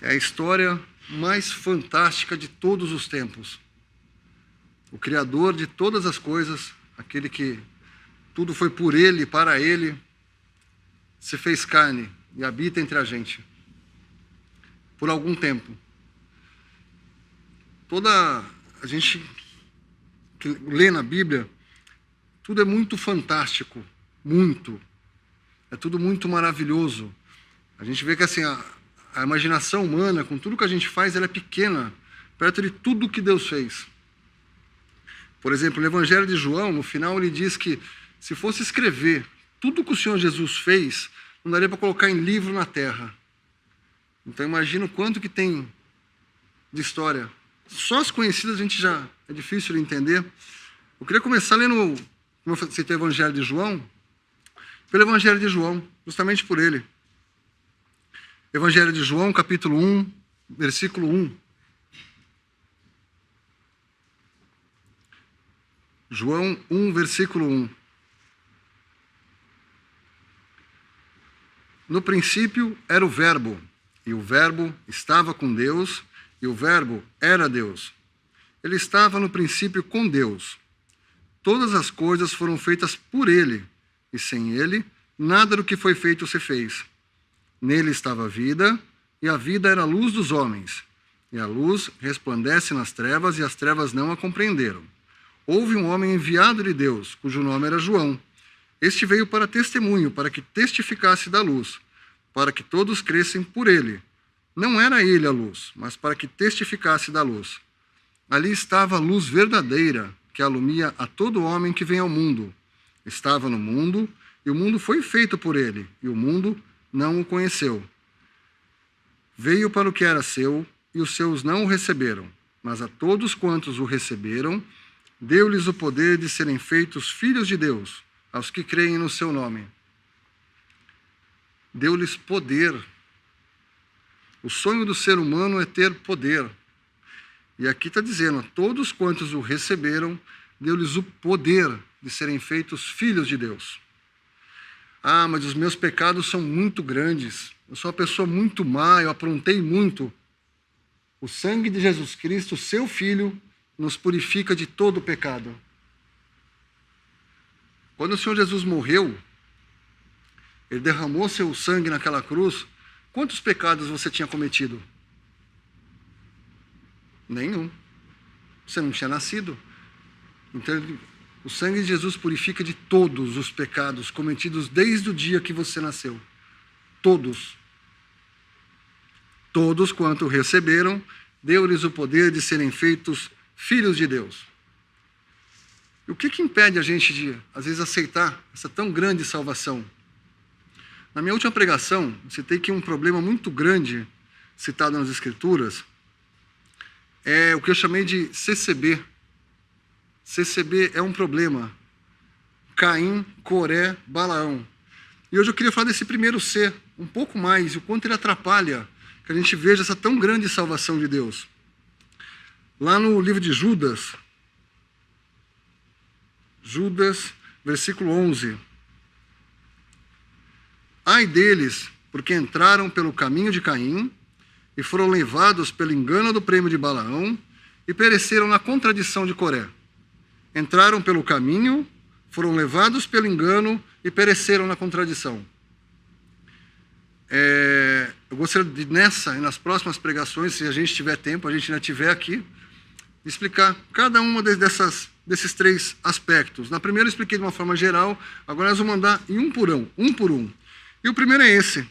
É a história mais fantástica de todos os tempos. O Criador de todas as coisas, aquele que tudo foi por Ele, para Ele, se fez carne e habita entre a gente. Por algum tempo. A gente que lê na Bíblia, tudo é muito fantástico, muito. É tudo muito maravilhoso. A gente vê que assim, a imaginação humana, com tudo que a gente faz, ela é pequena, perto de tudo que Deus fez. Por exemplo, no Evangelho de João, no final ele diz que se fosse escrever tudo que o Senhor Jesus fez, não daria para colocar em livro na terra. Então imagina o quanto que tem de história. Só as conhecidas a gente já é difícil de entender. Eu queria começar lendo, como eu citei o Evangelho de João, pelo Evangelho de João, justamente por ele. Evangelho de João, capítulo 1, versículo 1. João 1, versículo 1. No princípio era o Verbo, e o Verbo estava com Deus, e o Verbo era Deus. Ele estava no princípio com Deus. Todas as coisas foram feitas por ele, e sem ele, nada do que foi feito se fez. Nele estava a vida, e a vida era a luz dos homens. E a luz resplandece nas trevas, e as trevas não a compreenderam. Houve um homem enviado de Deus, cujo nome era João. Este veio para testemunho, para que testificasse da luz, para que todos crescem por ele. Não era ele a luz, mas para que testificasse da luz. Ali estava a luz verdadeira, que alumia a todo homem que vem ao mundo. Estava no mundo, e o mundo foi feito por ele, e o mundo não o conheceu. Veio para o que era seu, e os seus não o receberam. Mas a todos quantos o receberam, deu-lhes o poder de serem feitos filhos de Deus, aos que creem no seu nome. Deu-lhes poder. O sonho do ser humano é ter poder. E aqui está dizendo, a todos quantos o receberam, deu-lhes o poder de serem feitos filhos de Deus. Ah, mas os meus pecados são muito grandes. Eu sou uma pessoa muito má, eu aprontei muito. O sangue de Jesus Cristo, seu Filho, nos purifica de todo o pecado. Quando o Senhor Jesus morreu, ele derramou seu sangue naquela cruz, quantos pecados você tinha cometido? Nenhum. Você não tinha nascido. Então, o sangue de Jesus purifica de todos os pecados cometidos desde o dia que você nasceu. Todos. Todos quanto receberam, deu-lhes o poder de serem feitos filhos de Deus. E o que impede a gente de, às vezes, aceitar essa tão grande salvação? Na minha última pregação, citei que um problema muito grande citado nas Escrituras é o que eu chamei de CCB. CCB é um problema. Caim, Coré, Balaão. E hoje eu queria falar desse primeiro C, um pouco mais, e o quanto ele atrapalha que a gente veja essa tão grande salvação de Deus. Lá no livro de Judas, versículo 11. Ai deles, porque entraram pelo caminho de Caim, e foram levados pelo engano do prêmio de Balaão, e pereceram na contradição de Coré. Entraram pelo caminho, foram levados pelo engano, e pereceram na contradição. Eu gostaria de, nessa e nas próximas pregações, se a gente tiver tempo, a gente ainda estiver aqui, explicar cada uma desses três aspectos. Na primeira eu expliquei de uma forma geral, agora nós vamos andar em um por um. E o primeiro é esse.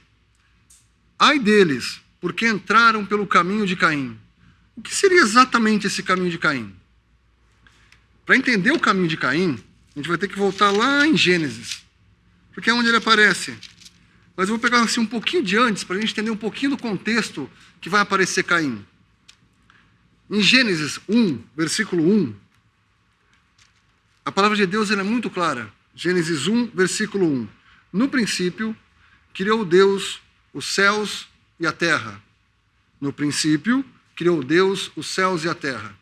Ai deles, porque entraram pelo caminho de Caim. O que seria exatamente esse caminho de Caim? Para entender o caminho de Caim, a gente vai ter que voltar lá em Gênesis, porque é onde ele aparece. Mas eu vou pegar assim, um pouquinho de antes, para a gente entender um pouquinho do contexto que vai aparecer Caim. Em Gênesis 1, versículo 1, a palavra de Deus ela é muito clara. Gênesis 1, versículo 1. No princípio, criou Deus os céus e a terra. No princípio, criou Deus os céus e a terra.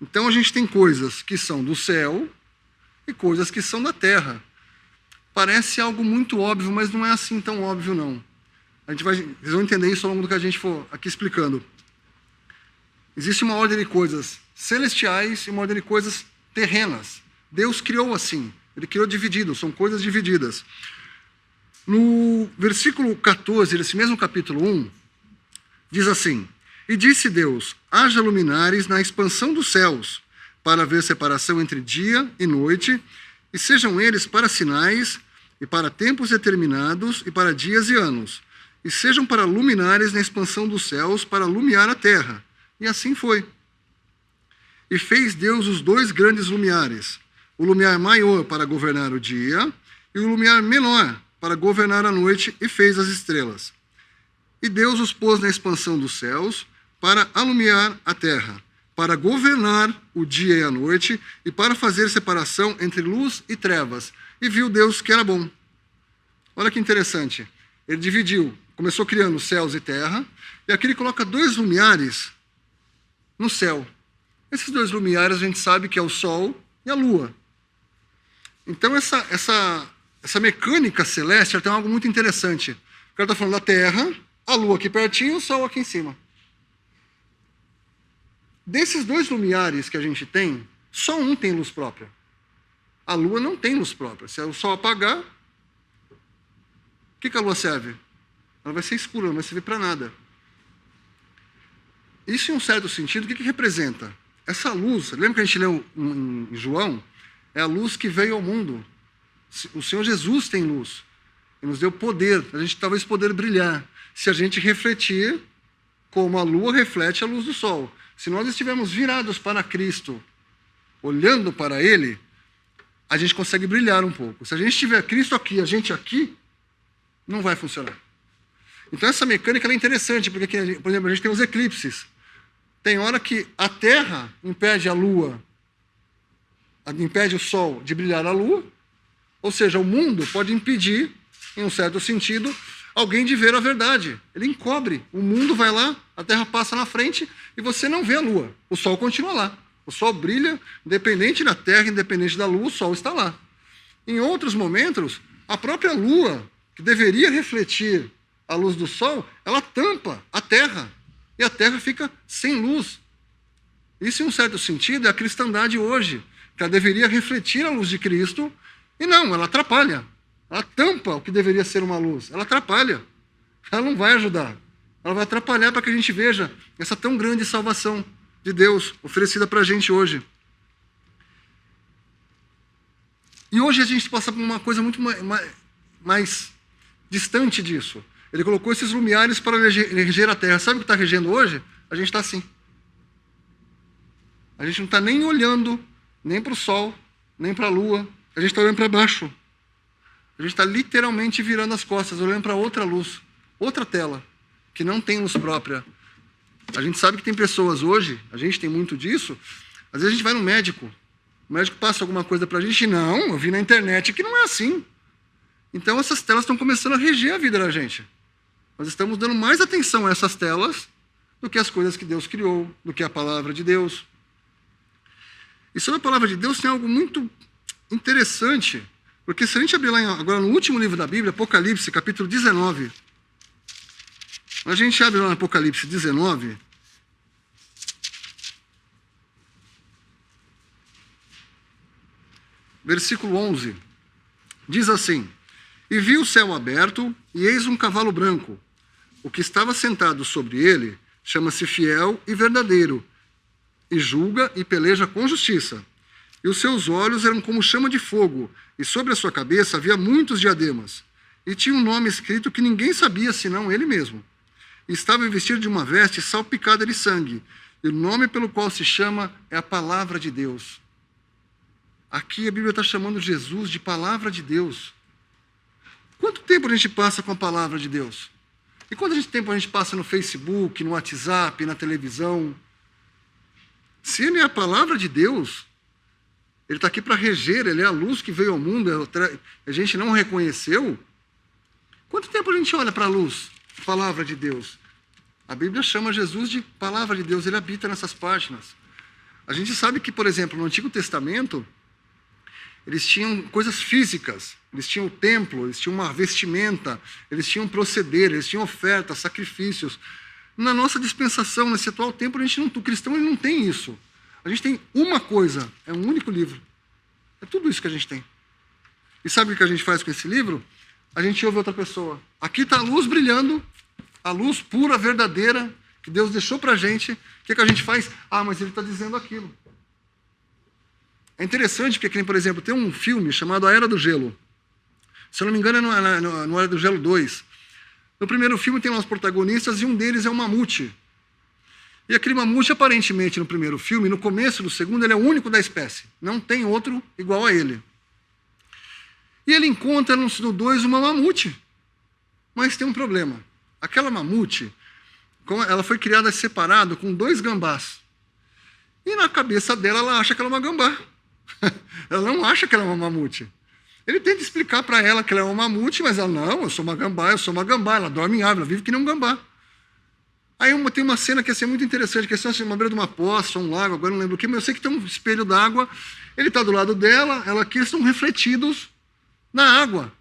Então a gente tem coisas que são do céu e coisas que são da terra. Parece algo muito óbvio, mas não é assim tão óbvio não. Vocês vão entender isso ao longo do que a gente for aqui explicando. Existe uma ordem de coisas celestiais e uma ordem de coisas terrenas. Deus criou assim. Ele criou dividido, são coisas divididas. No versículo 14 desse mesmo capítulo 1, diz assim: E disse Deus, haja luminares na expansão dos céus, para haver separação entre dia e noite, e sejam eles para sinais, e para tempos determinados, e para dias e anos, e sejam para luminares na expansão dos céus, para iluminar a terra. E assim foi. E fez Deus os 2 grandes luminares, o lumiar maior para governar o dia, e o lumiar menor para governar a noite, e fez as estrelas. E Deus os pôs na expansão dos céus, para alumiar a terra, para governar o dia e a noite, e para fazer separação entre luz e trevas. E viu Deus que era bom. Olha que interessante. Ele dividiu, começou criando céus e terra, e aqui ele coloca 2 lumiares no céu. Esses 2 lumiares a gente sabe que é o Sol e a Lua. Então essa mecânica celeste tem algo muito interessante. O cara está falando da Terra, a Lua aqui pertinho e o Sol aqui em cima. Desses 2 lumiares que a gente tem, só um tem luz própria. A Lua não tem luz própria. Se o Sol apagar, o que a Lua serve? Ela vai ser escura, não vai servir para nada. Isso, em um certo sentido, o que representa? Essa luz, lembra que a gente leu em João? É a luz que veio ao mundo. O Senhor Jesus tem luz. Ele nos deu poder, a gente talvez poder brilhar, se a gente refletir como a lua reflete a luz do sol. Se nós estivermos virados para Cristo, olhando para Ele, a gente consegue brilhar um pouco. Se a gente tiver Cristo aqui, a gente aqui, não vai funcionar. Então essa mecânica é interessante, porque, por exemplo, a gente tem os eclipses. Tem hora que a Terra impede a Lua, impede o Sol de brilhar a Lua, ou seja, o mundo pode impedir, em um certo sentido, alguém de ver a verdade. Ele encobre, o mundo vai lá, a Terra passa na frente e você não vê a Lua. O Sol continua lá. O Sol brilha, independente da Terra, independente da Lua, o Sol está lá. Em outros momentos, a própria Lua, que deveria refletir a luz do Sol, ela tampa a Terra. E a Terra fica sem luz. Isso, em um certo sentido, é a cristandade hoje, que ela deveria refletir a luz de Cristo, e não, ela atrapalha. Ela tampa o que deveria ser uma luz. Ela atrapalha. Ela não vai ajudar. Ela vai atrapalhar para que a gente veja essa tão grande salvação de Deus oferecida para a gente hoje. E hoje a gente passa por uma coisa muito mais distante disso. Ele colocou esses lumiares para reger a Terra. Sabe o que está regendo hoje? A gente está assim. A gente não está nem olhando nem para o Sol, nem para a Lua. A gente está olhando para baixo. A gente está literalmente virando as costas, olhando para outra luz, outra tela, que não tem luz própria. A gente sabe que tem pessoas hoje, a gente tem muito disso, às vezes a gente vai no médico, o médico passa alguma coisa para a gente, não, eu vi na internet que não é assim. Então essas telas estão começando a reger a vida da gente. Nós estamos dando mais atenção a essas telas do que as coisas que Deus criou, do que a palavra de Deus. E sobre a palavra de Deus tem algo muito interessante, porque se a gente abrir lá agora no último livro da Bíblia, Apocalipse, capítulo 19, a gente abre lá no Apocalipse 19, versículo 11, diz assim: E vi o céu aberto, e eis um cavalo branco. O que estava sentado sobre ele chama-se Fiel e Verdadeiro, e julga e peleja com justiça. E os seus olhos eram como chama de fogo, e sobre a sua cabeça havia muitos diademas. E tinha um nome escrito que ninguém sabia senão ele mesmo. E estava vestido de uma veste salpicada de sangue, e o nome pelo qual se chama é a Palavra de Deus. Aqui a Bíblia está chamando Jesus de Palavra de Deus. Quanto tempo a gente passa com a Palavra de Deus? E quanto tempo a gente passa no Facebook, no WhatsApp, na televisão? Se ele é a Palavra de Deus, ele está aqui para reger, ele é a luz que veio ao mundo, a gente não reconheceu. Quanto tempo a gente olha para a luz, Palavra de Deus? A Bíblia chama Jesus de Palavra de Deus, ele habita nessas páginas. A gente sabe que, por exemplo, no Antigo Testamento, Eles tinham coisas físicas, eles tinham o templo, eles tinham uma vestimenta, eles tinham um proceder, eles tinham ofertas, sacrifícios. Na nossa dispensação, nesse atual tempo, o cristão ele não tem isso. A gente tem uma coisa, é um único livro. É tudo isso que a gente tem. E sabe o que a gente faz com esse livro? A gente ouve outra pessoa. Aqui está a luz brilhando, a luz pura, verdadeira, que Deus deixou para a gente. O que a gente faz? Ah, mas ele está dizendo aquilo. É interessante porque, por exemplo, tem um filme chamado A Era do Gelo. Se eu não me engano, é no Era do Gelo 2. No primeiro filme tem lá os protagonistas e um deles é um mamute. E aquele mamute, aparentemente, no primeiro filme, no começo do segundo, ele é o único da espécie. Não tem outro igual a ele. E ele encontra no 2 uma mamute. Mas tem um problema. Aquela mamute, ela foi criada separada com 2 gambás. E na cabeça dela, ela acha que ela é uma gambá. Ela não acha que ela é uma mamute. Ele tenta explicar para ela que ela é uma mamute, mas ela, não, eu sou uma gambá. Ela dorme em árvore, ela vive que nem um gambá. Aí tem uma cena que é muito interessante, que é assim, uma beira de uma poça, um lago, agora não lembro o que, mas eu sei que tem um espelho d'água, ele está do lado dela, ela aqui, eles estão refletidos na água.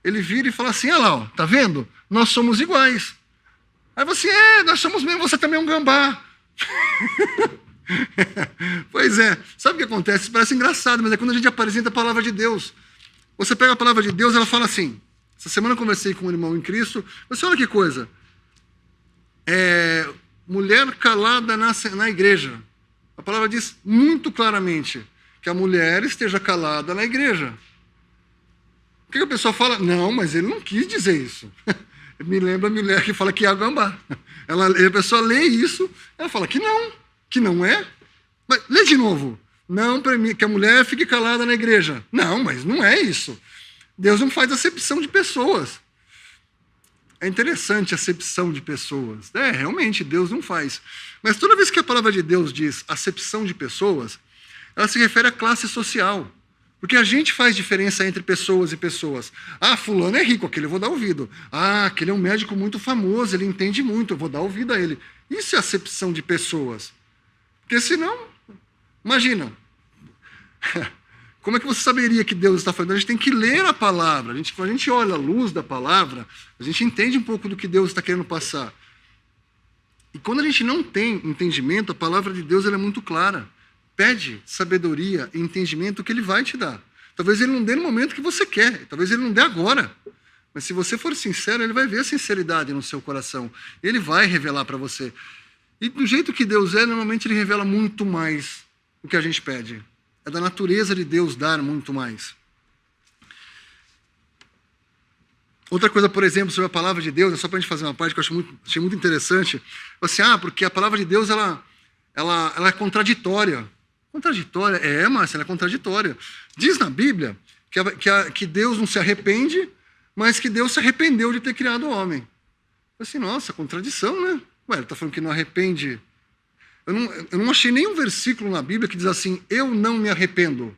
Ele vira e fala assim, olha lá, ó, tá vendo? Nós somos iguais. Aí você, nós somos mesmo, você também é um gambá. Pois é, sabe o que acontece? Isso parece engraçado, mas é quando a gente apresenta a palavra de Deus. Você pega a palavra de Deus, ela fala assim, essa semana eu conversei com um irmão em Cristo, você olha que coisa, mulher calada na igreja. A palavra diz muito claramente que a mulher esteja calada na igreja. O que a pessoa fala? Não, mas ele não quis dizer isso. Me lembra a mulher que fala que é a gambá. A pessoa lê isso, ela fala que não é. Mas lê de novo. Não permite que a mulher fique calada na igreja. Não, mas não é isso. Deus não faz acepção de pessoas. É interessante a acepção de pessoas. Realmente, Deus não faz. Mas toda vez que a palavra de Deus diz acepção de pessoas, ela se refere à classe social. Porque a gente faz diferença entre pessoas e pessoas. Ah, fulano é rico, aquele eu vou dar ouvido. Ah, aquele é um médico muito famoso, ele entende muito, eu vou dar ouvido a ele. Isso é acepção de pessoas. Porque senão, imagina, como é que você saberia que Deus está falando? A gente tem que ler a palavra. Quando a gente olha a luz da palavra, a gente entende um pouco do que Deus está querendo passar. E quando a gente não tem entendimento, a palavra de Deus ela é muito clara. Pede sabedoria e entendimento que ele vai te dar. Talvez ele não dê no momento que você quer, talvez ele não dê agora. Mas se você for sincero, ele vai ver a sinceridade no seu coração. Ele vai revelar para você. E do jeito que Deus é, normalmente ele revela muito mais do que a gente pede. É da natureza de Deus dar muito mais. Outra coisa, por exemplo, sobre a palavra de Deus, é só para a gente fazer uma parte que eu achei muito interessante. Assim, porque a palavra de Deus ela é contraditória. Contraditória? Márcia, ela é contraditória. Diz na Bíblia que Deus não se arrepende, mas que Deus se arrependeu de ter criado o homem. Assim, nossa, contradição, né? Ué, ele está falando que não arrepende. Eu não achei nenhum versículo na Bíblia que diz assim, eu não me arrependo.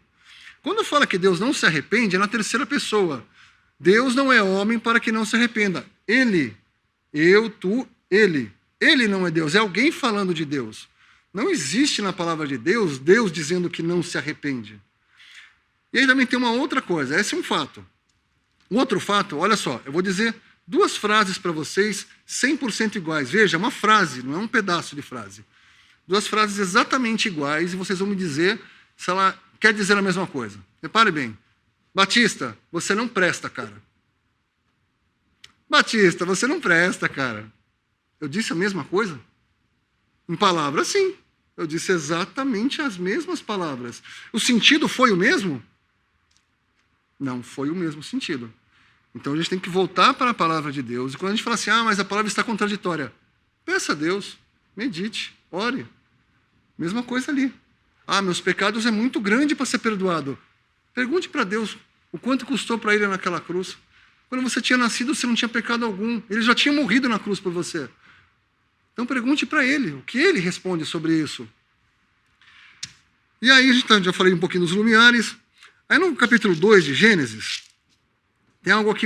Quando fala que Deus não se arrepende, é na terceira pessoa. Deus não é homem para que não se arrependa. Ele, eu, tu, ele. Ele não é Deus, é alguém falando de Deus. Não existe na palavra de Deus, Deus dizendo que não se arrepende. E aí também tem uma outra coisa, esse é um fato. Um outro fato, olha só, eu vou dizer 2 frases para vocês 100% iguais. Veja, uma frase, não é um pedaço de frase. 2 frases exatamente iguais e vocês vão me dizer se ela quer dizer a mesma coisa. Repare bem. Batista, você não presta, cara. Batista, você não presta, cara. Eu disse a mesma coisa? Em palavras, sim. Eu disse exatamente as mesmas palavras. O sentido foi o mesmo? Não foi o mesmo sentido. Então a gente tem que voltar para a palavra de Deus. E quando a gente fala assim, mas a palavra está contraditória, peça a Deus, medite, ore. Mesma coisa ali. Meus pecados é muito grande para ser perdoado. Pergunte para Deus o quanto custou para ele naquela cruz. Quando você tinha nascido, você não tinha pecado algum. Ele já tinha morrido na cruz por você. Então pergunte para ele, o que ele responde sobre isso. E aí, já falei um pouquinho dos lumiares. Aí no capítulo 2 de Gênesis, tem algo aqui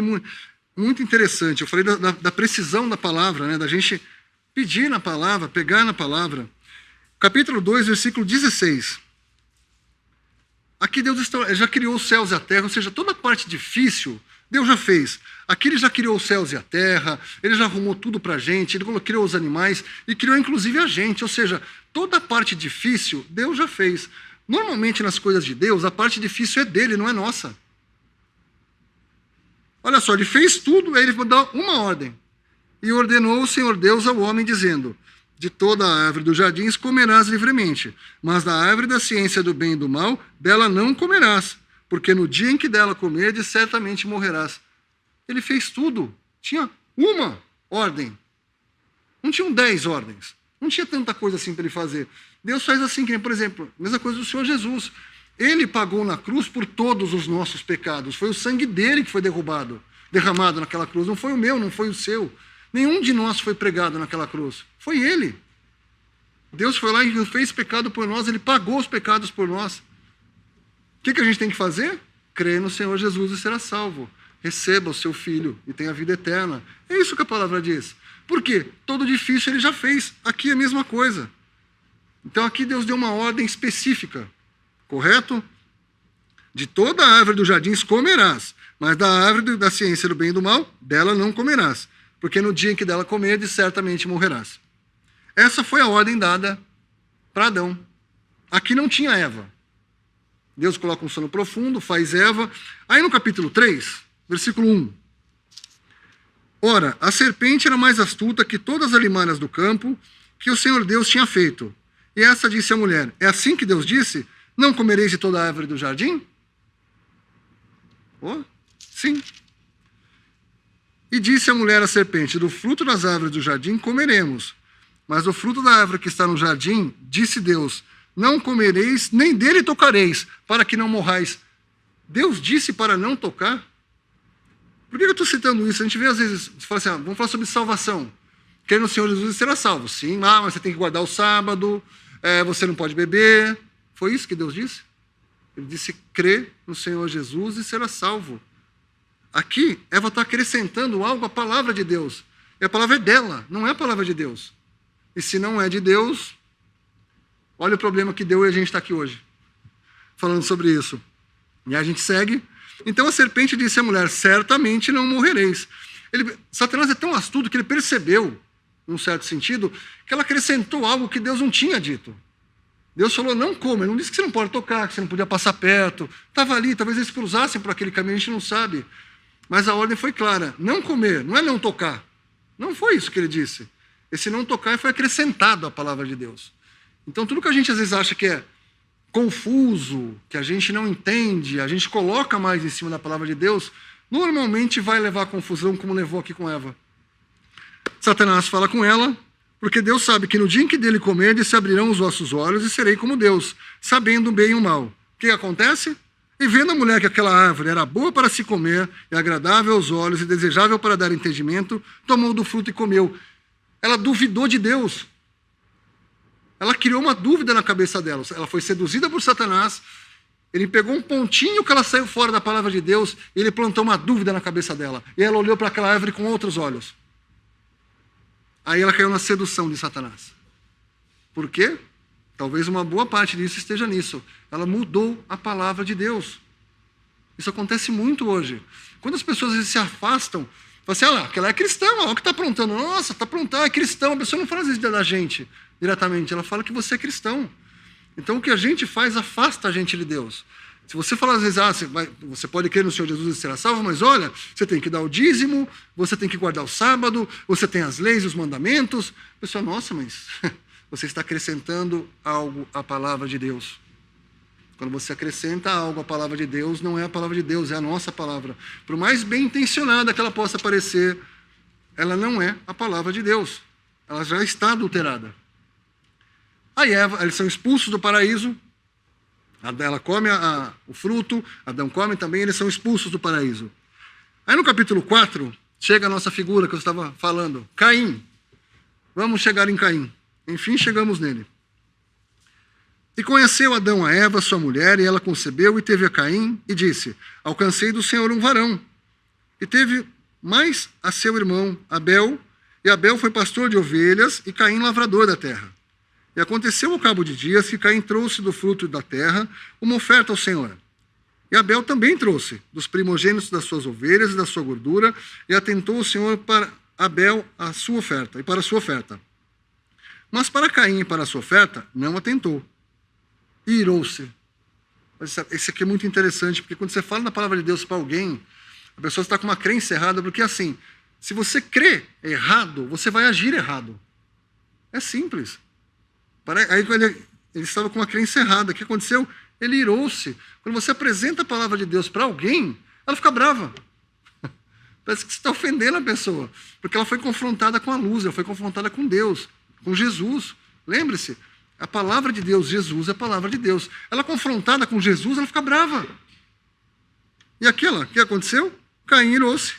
muito interessante. Eu falei da precisão da palavra, né? Da gente pedir na palavra, pegar na palavra. Capítulo 2, versículo 16. Aqui Deus já criou os céus e a terra, ou seja, toda a parte difícil Deus já fez. Aqui ele já criou os céus e a terra, ele já arrumou tudo para a gente, ele criou os animais e criou inclusive a gente. Ou seja, toda a parte difícil Deus já fez. Normalmente nas coisas de Deus, a parte difícil é dele, não é nossa. Olha só, ele fez tudo, aí ele dá uma ordem. E ordenou o Senhor Deus ao homem, dizendo: de toda a árvore dos jardins comerás livremente, mas da árvore da ciência do bem e do mal, dela não comerás, porque no dia em que dela comerdes, certamente morrerás. Ele fez tudo. Tinha uma ordem. Não tinham 10 ordens. Não tinha tanta coisa assim para ele fazer. Deus faz assim, que nem, por exemplo, a mesma coisa do Senhor Jesus. Ele pagou na cruz por todos os nossos pecados. Foi o sangue dele que foi derramado naquela cruz. Não foi o meu, não foi o seu. Nenhum de nós foi pregado naquela cruz. Foi ele. Deus foi lá e fez pecado por nós. Ele pagou os pecados por nós. O que a gente tem que fazer? Crer no Senhor Jesus e será salvo. Receba o seu Filho e tenha a vida eterna. É isso que a palavra diz. Por quê? Todo difícil ele já fez. Aqui é a mesma coisa. Então aqui Deus deu uma ordem específica. Correto? De toda a árvore dos jardins comerás, mas da árvore da ciência do bem e do mal, dela não comerás, porque no dia em que dela comerdes, certamente morrerás. Essa foi a ordem dada para Adão. Aqui não tinha Eva. Deus coloca um sono profundo, faz Eva. Aí no capítulo 3, versículo 1. Ora, a serpente era mais astuta que todas as limanas do campo que o Senhor Deus tinha feito. E essa disse à mulher: é assim que Deus disse? Não comereis de toda a árvore do jardim? Oh, sim. E disse a mulher à serpente: do fruto das árvores do jardim comeremos. Mas do fruto da árvore que está no jardim, disse Deus: não comereis, nem dele tocareis, para que não morrais. Deus disse para não tocar? Por que eu estou citando isso? A gente vê às vezes, fala assim, vamos falar sobre salvação. Quer no Senhor Jesus será salvo. Sim, mas você tem que guardar o sábado, você não pode beber. Foi isso que Deus disse? Ele disse: crê no Senhor Jesus e será salvo. Aqui, Eva está acrescentando algo à palavra de Deus. E a palavra é dela, não é a palavra de Deus. E se não é de Deus, olha o problema que deu e a gente está aqui hoje, falando sobre isso. E a gente segue. Então a serpente disse à mulher: certamente não morrereis. Satanás é tão astuto que ele percebeu, num certo sentido, que ela acrescentou algo que Deus não tinha dito. Deus falou: não coma. Ele não disse que você não pode tocar, que você não podia passar perto. Estava ali, talvez eles cruzassem por aquele caminho, a gente não sabe. Mas a ordem foi clara: não comer, não é não tocar. Não foi isso que ele disse. Esse não tocar foi acrescentado à palavra de Deus. Então tudo que a gente às vezes acha que é confuso, que a gente não entende, a gente coloca mais em cima da palavra de Deus, normalmente vai levar a confusão, como levou aqui com Eva. Satanás fala com ela: porque Deus sabe que no dia em que dele comerdes, se abrirão os vossos olhos e serei como Deus, sabendo o bem e o mal. O que acontece? E vendo a mulher que aquela árvore era boa para se comer, e agradável aos olhos, e desejável para dar entendimento, tomou do fruto e comeu. Ela duvidou de Deus. Ela criou uma dúvida na cabeça dela. Ela foi seduzida por Satanás. Ele pegou um pontinho que ela saiu fora da palavra de Deus, e ele plantou uma dúvida na cabeça dela. E ela olhou para aquela árvore com outros olhos. Aí ela caiu na sedução de Satanás. Por quê? Talvez uma boa parte disso esteja nisso. Ela mudou a palavra de Deus. Isso acontece muito hoje. Quando as pessoas às vezes se afastam, falam assim: ah lá, aquela é cristã, olha o que está aprontando. Nossa, está aprontando, é cristão. A pessoa não fala às vezes da gente diretamente, ela fala que você é cristão. Então o que a gente faz afasta a gente de Deus. Se você falar às vezes: você pode crer no Senhor Jesus e será salvo, mas olha, você tem que dar o dízimo, você tem que guardar o sábado, você tem as leis e os mandamentos. A pessoa: nossa, mas você está acrescentando algo à palavra de Deus. Quando você acrescenta algo à palavra de Deus, não é a palavra de Deus, é a nossa palavra. Por mais bem intencionada que ela possa parecer, ela não é a palavra de Deus. Ela já está adulterada. Aí Eva, eles são expulsos do paraíso. Ela come o fruto, Adão come também, eles são expulsos do paraíso. Aí no capítulo 4, chega a nossa figura que eu estava falando, Caim. Vamos chegar em Caim. Enfim, chegamos nele. E conheceu Adão a Eva, sua mulher, e ela concebeu e teve a Caim, e disse: alcancei do Senhor um varão. E teve mais a seu irmão Abel, e Abel foi pastor de ovelhas, e Caim lavrador da terra. E aconteceu ao cabo de dias que Caim trouxe do fruto da terra uma oferta ao Senhor. E Abel também trouxe dos primogênitos das suas ovelhas e da sua gordura, e atentou o Senhor para Abel a sua oferta, e para a sua oferta. Mas para Caim e para a sua oferta, não atentou. E irou-se. Esse aqui é muito interessante, porque quando você fala da palavra de Deus para alguém, a pessoa está com uma crença errada, porque assim, se você crê errado, você vai agir errado. É simples. Aí ele estava com uma crença errada. O que aconteceu? Ele irou-se. Quando você apresenta a palavra de Deus para alguém, ela fica brava. Parece que você está ofendendo a pessoa. Porque ela foi confrontada com a luz, ela foi confrontada com Deus, com Jesus. Lembre-se, a palavra de Deus, Jesus é a palavra de Deus. Ela confrontada com Jesus, ela fica brava. E aquilo, o que aconteceu? Caim irou-se.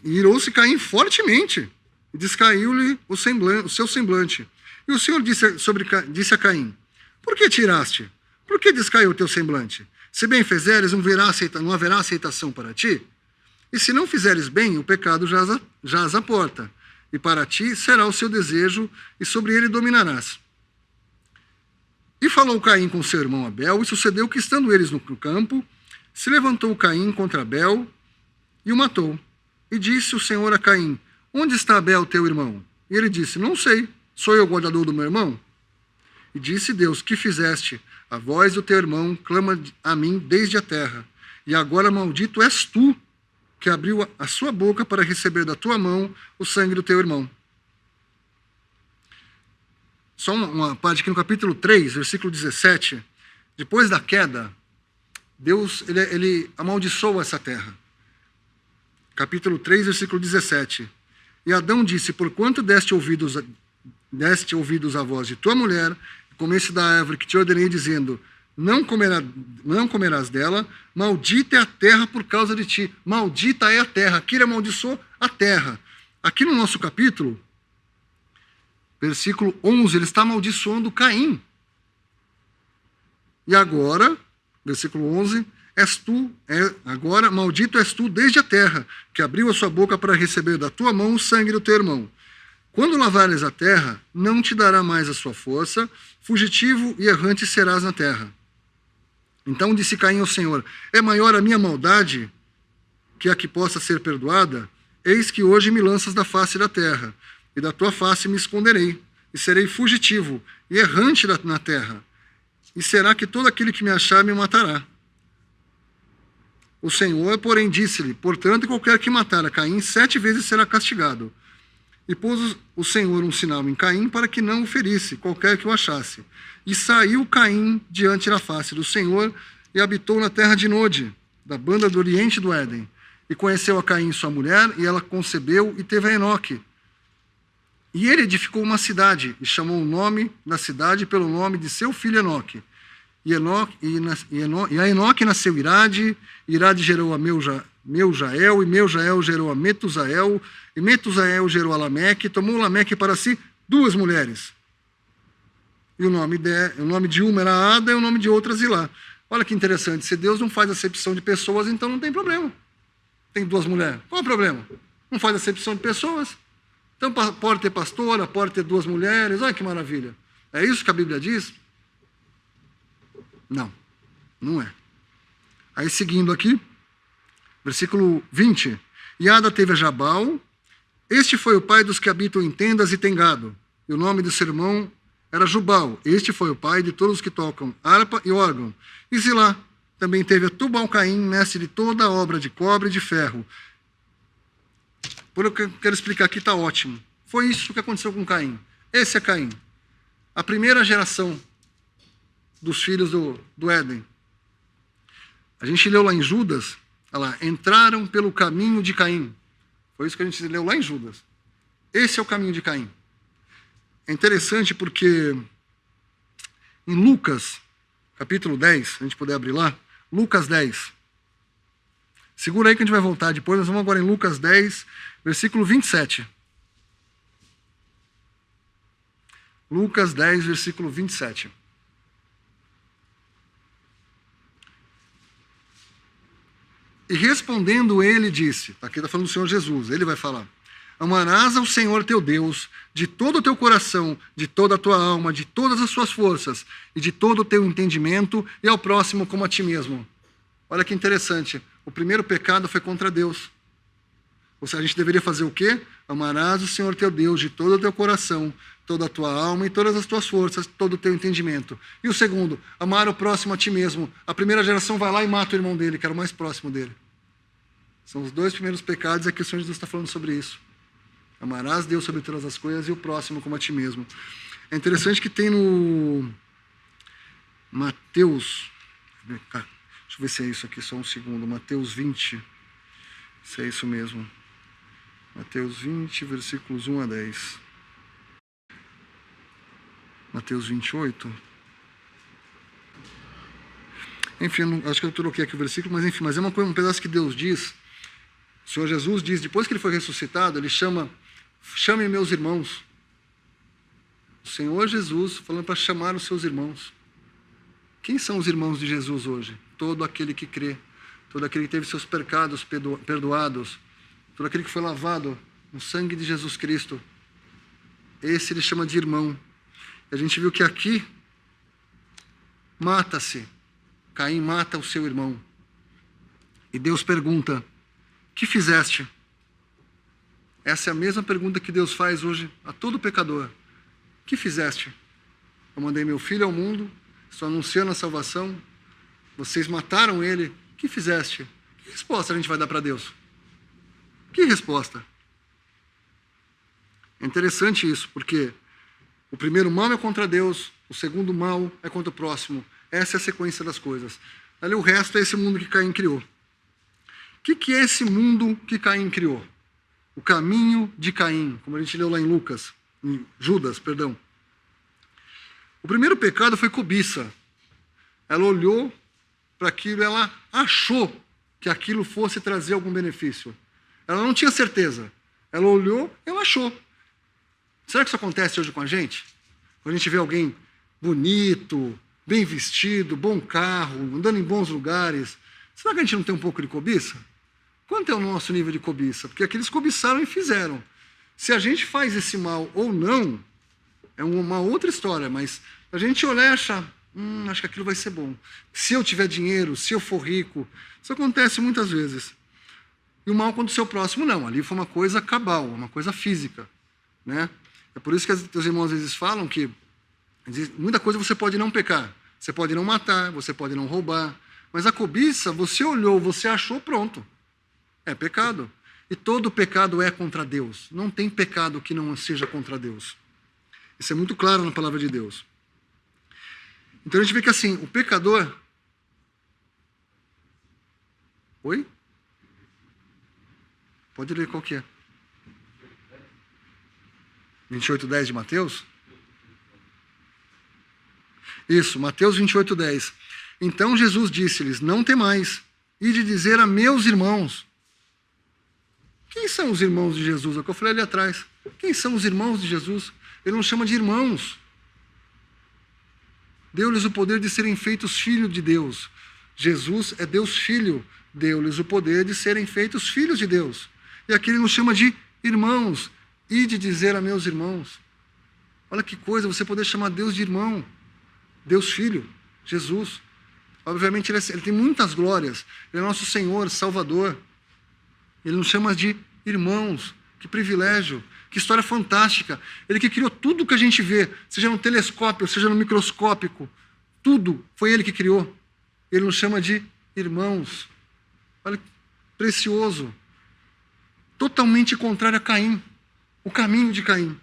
Irou-se Caim fortemente. E descaiu-lhe o seu semblante. E o Senhor disse a Caim: por que tiraste? Por que descaiu o teu semblante? Se bem fizeres, não haverá aceitação para ti? E se não fizeres bem, o pecado jaz à porta. E para ti será o seu desejo, e sobre ele dominarás. E falou Caim com seu irmão Abel, e sucedeu que, estando eles no campo, se levantou Caim contra Abel e o matou. E disse o Senhor a Caim: onde está Abel, teu irmão? E ele disse: não sei, sou eu o guardador do meu irmão? E disse Deus: que fizeste? A voz do teu irmão clama a mim desde a terra. E agora maldito és tu, que abriu a sua boca para receber da tua mão o sangue do teu irmão. Só uma parte aqui no capítulo 3, versículo 17. Depois da queda, Deus ele amaldiçoa essa terra. Capítulo 3, versículo 17. E Adão disse: porquanto deste ouvidos à voz de tua mulher, comeste da árvore que te ordenei, dizendo: não comerás dela, maldita é a terra por causa de ti. Maldita é a terra. Aqui ele amaldiçoou a terra. Aqui no nosso capítulo, versículo 11, ele está amaldiçoando Caim. E agora, versículo 11, agora maldito és tu desde a terra, que abriu a sua boca para receber da tua mão o sangue do teu irmão. Quando lavares a terra, não te dará mais a sua força, fugitivo e errante serás na terra. Então disse Caim ao Senhor: é maior a minha maldade que a que possa ser perdoada? Eis que hoje me lanças da face da terra, e da tua face me esconderei, e serei fugitivo e errante na terra. E será que todo aquele que me achar me matará? O Senhor, porém, disse-lhe: portanto, qualquer que matar a Caim 7 vezes será castigado. E pôs o Senhor um sinal em Caim para que não o ferisse, qualquer que o achasse. E saiu Caim diante da face do Senhor e habitou na terra de Nod, da banda do oriente do Éden. E conheceu a Caim sua mulher, e ela concebeu e teve a Enoque. E ele edificou uma cidade, e chamou o nome da cidade pelo nome de seu filho Enoque. E a Enoque nasceu Irade, Irade gerou a Meujael, e Meujael gerou a Metusael, e Metusael gerou a Lameque, e tomou Lameque para si 2 mulheres. E o nome de uma era Ada, e o nome de outra Zilá. Olha que interessante, se Deus não faz acepção de pessoas, então não tem problema. Tem 2 mulheres, qual é o problema? Não faz acepção de pessoas. Então pode ter pastora, pode ter 2 mulheres, olha que maravilha. É isso que a Bíblia diz? Não, não é. Aí seguindo aqui, versículo 20. E Ada teve a Jabal, este foi o pai dos que habitam em tendas e tem gado. E o nome do seu irmão era Jubal, este foi o pai de todos os que tocam harpa e órgão. E Zilá também teve a Tubal-Caim, mestre de toda a obra de cobre e de ferro. Por o que eu quero explicar aqui está ótimo. Foi isso que aconteceu com Caim. Esse é Caim. A primeira geração dos filhos do Éden. A gente leu lá em Judas, olha lá, entraram pelo caminho de Caim. Foi isso que a gente leu lá em Judas. Esse é o caminho de Caim. É interessante porque em Lucas, capítulo 10, se a gente puder abrir lá, Lucas 10. Segura aí que a gente vai voltar depois, nós vamos agora em Lucas 10, versículo 27. Lucas 10, versículo 27. E respondendo ele disse, aqui está falando do Senhor Jesus, ele vai falar: Amarás ao Senhor teu Deus de todo o teu coração, de toda a tua alma, de todas as suas forças e de todo o teu entendimento, e ao próximo como a ti mesmo. Olha que interessante. O primeiro pecado foi contra Deus. Ou seja, a gente deveria fazer o quê? Amarás o Senhor teu Deus de todo o teu coração, toda a tua alma e todas as tuas forças, todo o teu entendimento. E o segundo, amar o próximo a ti mesmo. A primeira geração vai lá e mata o irmão dele, que era o mais próximo dele. São os dois primeiros pecados, e aqui o Senhor Jesus está falando sobre isso. Amarás Deus sobre todas as coisas e o próximo como a ti mesmo. É interessante que tem no Mateus, deixa eu ver se é isso aqui, só um segundo, Mateus 20, se é isso mesmo. Mateus 20, versículos 1 a 10. Mateus 28. Enfim, acho que eu troquei aqui o versículo, mas enfim, mas é um pedaço que Deus diz. O Senhor Jesus diz, depois que ele foi ressuscitado, ele chame meus irmãos. O Senhor Jesus falando para chamar os seus irmãos. Quem são os irmãos de Jesus hoje? Todo aquele que crê, todo aquele que teve seus pecados perdoados, todo aquele que foi lavado no sangue de Jesus Cristo. Esse ele chama de irmão. E a gente viu que aqui mata-se. Caim mata o seu irmão. E Deus pergunta: que fizeste? Essa é a mesma pergunta que Deus faz hoje a todo pecador. Que fizeste? Eu mandei meu filho ao mundo, estou anunciando a salvação, vocês mataram ele, que fizeste? Que resposta a gente vai dar para Deus? Que resposta? É interessante isso, porque o primeiro mal é contra Deus, o segundo mal é contra o próximo. Essa é a sequência das coisas. Ali o resto é esse mundo que Caim criou. O que é esse mundo que Caim criou? O caminho de Caim, como a gente leu lá em Judas, perdão. O primeiro pecado foi cobiça. Ela olhou para aquilo, ela achou que aquilo fosse trazer algum benefício. Ela não tinha certeza. Ela olhou, ela achou. Será que isso acontece hoje com a gente? Quando a gente vê alguém bonito, bem vestido, bom carro, andando em bons lugares, será que a gente não tem um pouco de cobiça? Quanto é o nosso nível de cobiça? Porque aqueles cobiçaram e fizeram. Se a gente faz esse mal ou não, é uma outra história, mas a gente olhar e achar, acho que aquilo vai ser bom. Se eu tiver dinheiro, se eu for rico, isso acontece muitas vezes. E o mal contra o seu próximo, não. Ali foi uma coisa cabal, uma coisa física, né? É por isso que os irmãos às vezes falam que muita coisa você pode não pecar. Você pode não matar, você pode não roubar. Mas a cobiça, você olhou, você achou, pronto. É pecado. E todo pecado é contra Deus. Não tem pecado que não seja contra Deus. Isso é muito claro na palavra de Deus. Então a gente vê que assim, o pecador... Oi? Pode ler qual que é. 28:10 de Mateus? Isso, Mateus 28:10. Então Jesus disse-lhes: não temais, ide dizer a meus irmãos. Quem são os irmãos de Jesus? É o que eu falei ali atrás. Quem são os irmãos de Jesus? Ele não chama de irmãos. Deu-lhes o poder de serem feitos filhos de Deus. Jesus é Deus Filho. Deu-lhes o poder de serem feitos filhos de Deus. E aqui ele nos chama de irmãos. Ide dizer a meus irmãos. Olha que coisa, você poder chamar Deus de irmão. Deus Filho, Jesus. Obviamente ele tem muitas glórias. Ele é nosso Senhor, Salvador. Ele nos chama de irmãos. Que privilégio, que história fantástica. Ele que criou tudo que a gente vê, seja no telescópio, seja no microscópico. Tudo foi ele que criou. Ele nos chama de irmãos. Olha, precioso. Totalmente contrário a Caim. O caminho de Caim.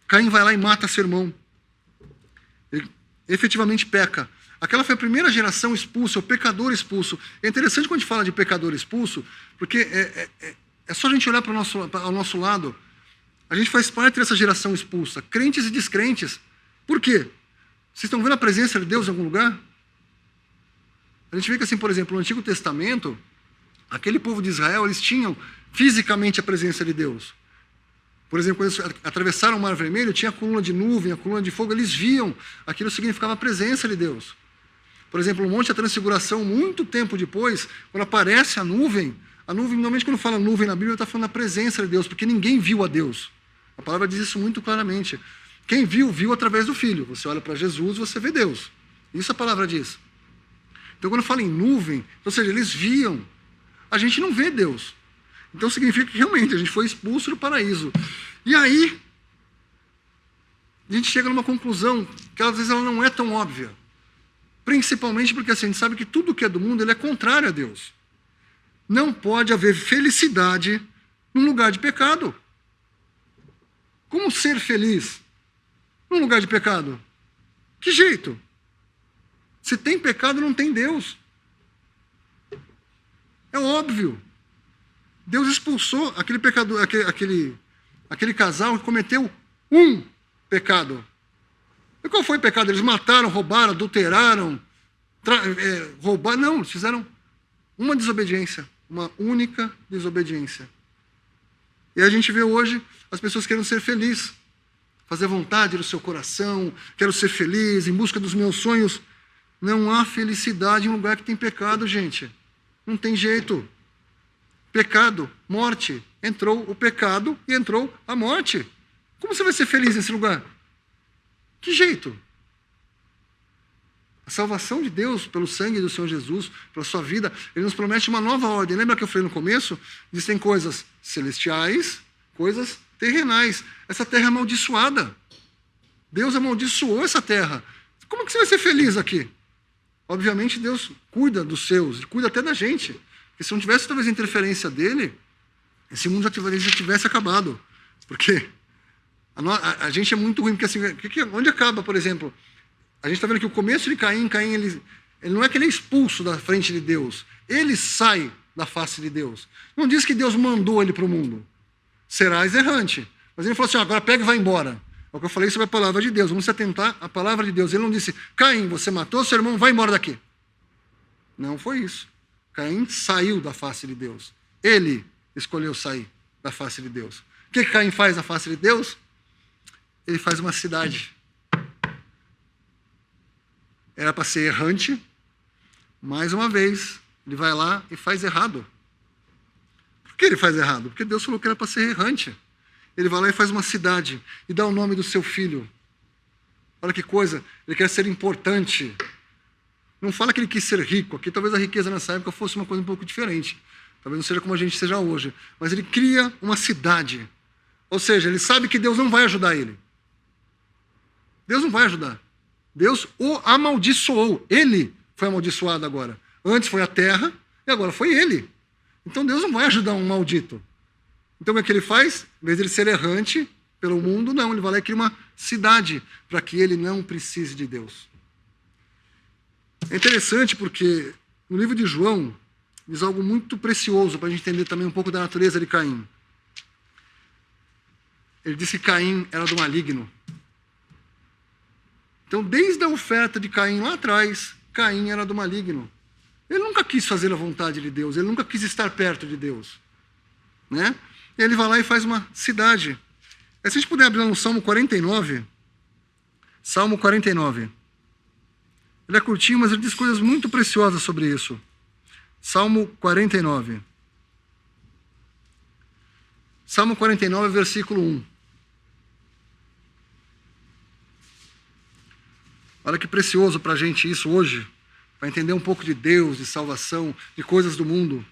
Caim vai lá e mata seu irmão. Ele efetivamente peca. Aquela foi a primeira geração expulsa, o pecador expulso. É interessante quando a gente fala de pecador expulso, porque é só a gente olhar ao nosso lado. A gente faz parte dessa geração expulsa, crentes e descrentes. Por quê? Vocês estão vendo a presença de Deus em algum lugar? A gente vê que, assim, por exemplo, no Antigo Testamento, aquele povo de Israel, eles tinham fisicamente a presença de Deus. Por exemplo, quando eles atravessaram o Mar Vermelho, tinha a coluna de nuvem, a coluna de fogo, eles viam. Aquilo significava a presença de Deus. Por exemplo, no Monte da Transfiguração, muito tempo depois, quando aparece a nuvem, A nuvem, normalmente quando fala nuvem na Bíblia, está falando da presença de Deus, porque ninguém viu a Deus. A palavra diz isso muito claramente. Quem viu, viu através do Filho. Você olha para Jesus, você vê Deus. Isso a palavra diz. Então quando fala em nuvem, ou seja, eles viam. A gente não vê Deus. Então significa que realmente a gente foi expulso do paraíso. E aí, a gente chega numa conclusão que às vezes ela não é tão óbvia. Principalmente porque assim, a gente sabe que tudo que é do mundo ele é contrário a Deus. Não pode haver felicidade num lugar de pecado. Como ser feliz num lugar de pecado? Que jeito? Se tem pecado, não tem Deus. É óbvio. Deus expulsou aquele pecador, aquele casal que cometeu um pecado. E qual foi o pecado? Eles mataram, roubaram, adulteraram, roubaram. Não, eles fizeram uma desobediência, uma única desobediência. E a gente vê hoje as pessoas querendo ser felizes, fazer vontade do seu coração, quero ser feliz, em busca dos meus sonhos. Não há felicidade em um lugar que tem pecado, gente. Não tem jeito. Pecado, morte. Entrou o pecado e entrou a morte. Como você vai ser feliz nesse lugar? Que jeito? A salvação de Deus, pelo sangue do Senhor Jesus, pela sua vida, Ele nos promete uma nova ordem. Lembra que eu falei no começo? Existem coisas celestiais, coisas terrenais. Essa terra é amaldiçoada. Deus amaldiçoou essa terra. Como que você vai ser feliz aqui? Obviamente Deus cuida dos seus, Ele cuida até da gente. Porque se não tivesse talvez interferência dele, esse mundo já tivesse acabado. Porque a gente é muito ruim, porque assim, onde acaba, por exemplo, a gente está vendo que o começo de Caim ele não é que ele é expulso da frente de Deus, ele sai da face de Deus. Não diz que Deus mandou ele para o mundo. Serás errante. Mas ele falou assim, agora pega e vai embora. É o que eu falei sobre a palavra de Deus. Vamos se atentar à palavra de Deus. Ele não disse, Caim, você matou seu irmão, vai embora daqui. Não foi isso. Caim saiu da face de Deus. Ele escolheu sair da face de Deus. O que Caim faz na face de Deus? Ele faz uma cidade. Era para ser errante. Mais uma vez, ele vai lá e faz errado. Por que ele faz errado? Porque Deus falou que era para ser errante. Ele vai lá e faz uma cidade e dá o nome do seu filho. Olha que coisa, ele quer ser importante. Não fala que ele quis ser rico. Aqui talvez a riqueza nessa época fosse uma coisa um pouco diferente. Talvez não seja como a gente seja hoje. Mas ele cria uma cidade. Ou seja, ele sabe que Deus não vai ajudar ele. Deus não vai ajudar. Deus o amaldiçoou. Ele foi amaldiçoado agora. Antes foi a terra e agora foi ele. Então Deus não vai ajudar um maldito. Então o que ele faz? Em vez de ele ser errante pelo mundo, não. Ele vai lá e cria uma cidade para que ele não precise de Deus. É interessante porque no livro de João diz algo muito precioso para a gente entender também um pouco da natureza de Caim. Ele disse que Caim era do maligno. Então, desde a oferta de Caim lá atrás, Caim era do maligno. Ele nunca quis fazer a vontade de Deus, ele nunca quis estar perto de Deus. Né? E ele vai lá e faz uma cidade. Se a gente puder abrir lá no Salmo 49, Salmo 49. Ele é curtinho, mas ele diz coisas muito preciosas sobre isso. Salmo 49. Salmo 49, versículo 1. Olha que precioso para a gente isso hoje, para entender um pouco de Deus, de salvação, de coisas do mundo.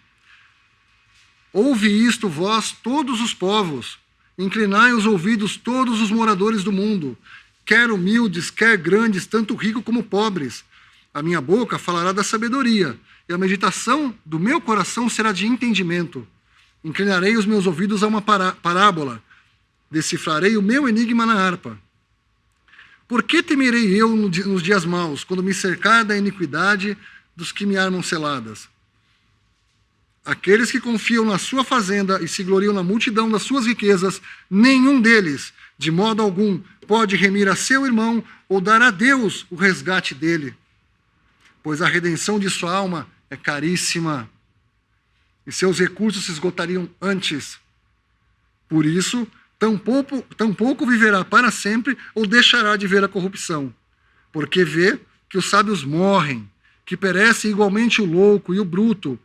Ouve isto, vós, todos os povos, inclinai os ouvidos, todos os moradores do mundo, quer humildes, quer grandes, tanto ricos como pobres. A minha boca falará da sabedoria, e a meditação do meu coração será de entendimento. Inclinarei os meus ouvidos a uma parábola, decifrarei o meu enigma na harpa. Por que temerei eu nos dias maus, quando me cercar da iniquidade dos que me armam celadas? Aqueles que confiam na sua fazenda e se gloriam na multidão das suas riquezas, nenhum deles, de modo algum, pode remir a seu irmão ou dar a Deus o resgate dele. Pois a redenção de sua alma é caríssima, e seus recursos se esgotariam antes. Por isso, tampouco viverá para sempre ou deixará de ver a corrupção. Porque vê que os sábios morrem, que perece igualmente o louco e o bruto,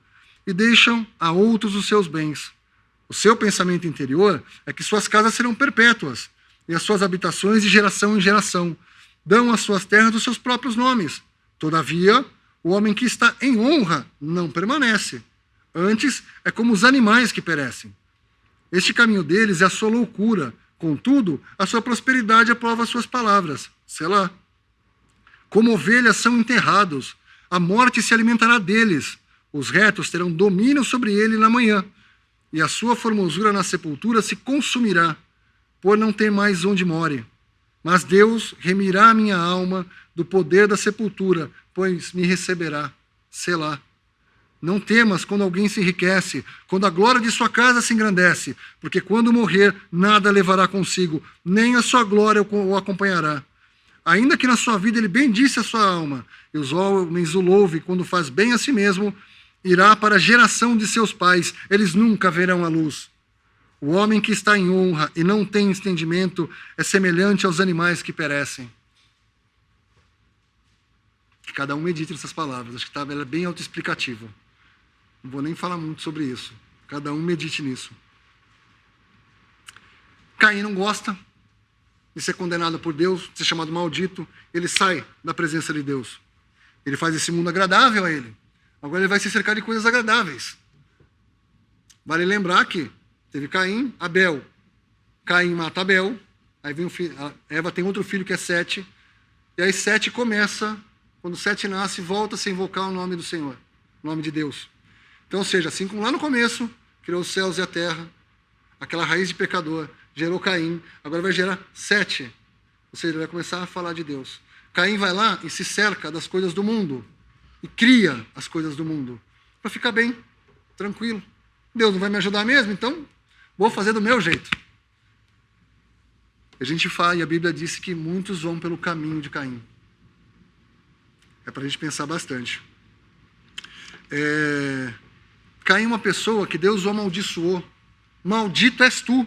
e deixam a outros os seus bens. O seu pensamento interior é que suas casas serão perpétuas e as suas habitações de geração em geração. Dão às suas terras os seus próprios nomes. Todavia, o homem que está em honra não permanece. Antes, é como os animais que perecem. Este caminho deles é a sua loucura. Contudo, a sua prosperidade aprova as suas palavras. Selá. Como ovelhas são enterrados, a morte se alimentará deles. Os retos terão domínio sobre ele na manhã, e a sua formosura na sepultura se consumirá, por não ter mais onde more. Mas Deus remirá a minha alma do poder da sepultura, pois me receberá. Selá. Não temas quando alguém se enriquece, quando a glória de sua casa se engrandece, porque quando morrer, nada levará consigo, nem a sua glória o acompanhará. Ainda que na sua vida ele bendisse a sua alma, e os homens o louvem quando faz bem a si mesmo, irá para a geração de seus pais, eles nunca verão a luz. O homem que está em honra e não tem entendimento é semelhante aos animais que perecem. Que cada um medite nessas palavras, acho que ela é bem autoexplicativa. Não vou nem falar muito sobre isso. Cada um medite nisso. Caim não gosta de ser condenado por Deus, de ser chamado maldito. Ele sai da presença de Deus. Ele faz esse mundo agradável a ele. Agora ele vai se cercar de coisas agradáveis. Vale lembrar que teve Caim, Abel. Caim mata Abel. Aí vem Eva tem outro filho que é Sete. E aí Sete começa, quando Sete nasce, volta a se invocar o nome do Senhor, o nome de Deus. Então, ou seja, assim como lá no começo, criou os céus e a terra, aquela raiz de pecador, gerou Caim, agora vai gerar Sete. Ou seja, ele vai começar a falar de Deus. Caim vai lá e se cerca das coisas do mundo. E cria as coisas do mundo. Para ficar bem, tranquilo. Deus não vai me ajudar mesmo, então vou fazer do meu jeito. A gente fala, e a Bíblia disse que muitos vão pelo caminho de Caim. É para a gente pensar bastante. Caim é uma pessoa que Deus o amaldiçoou. Maldito és tu.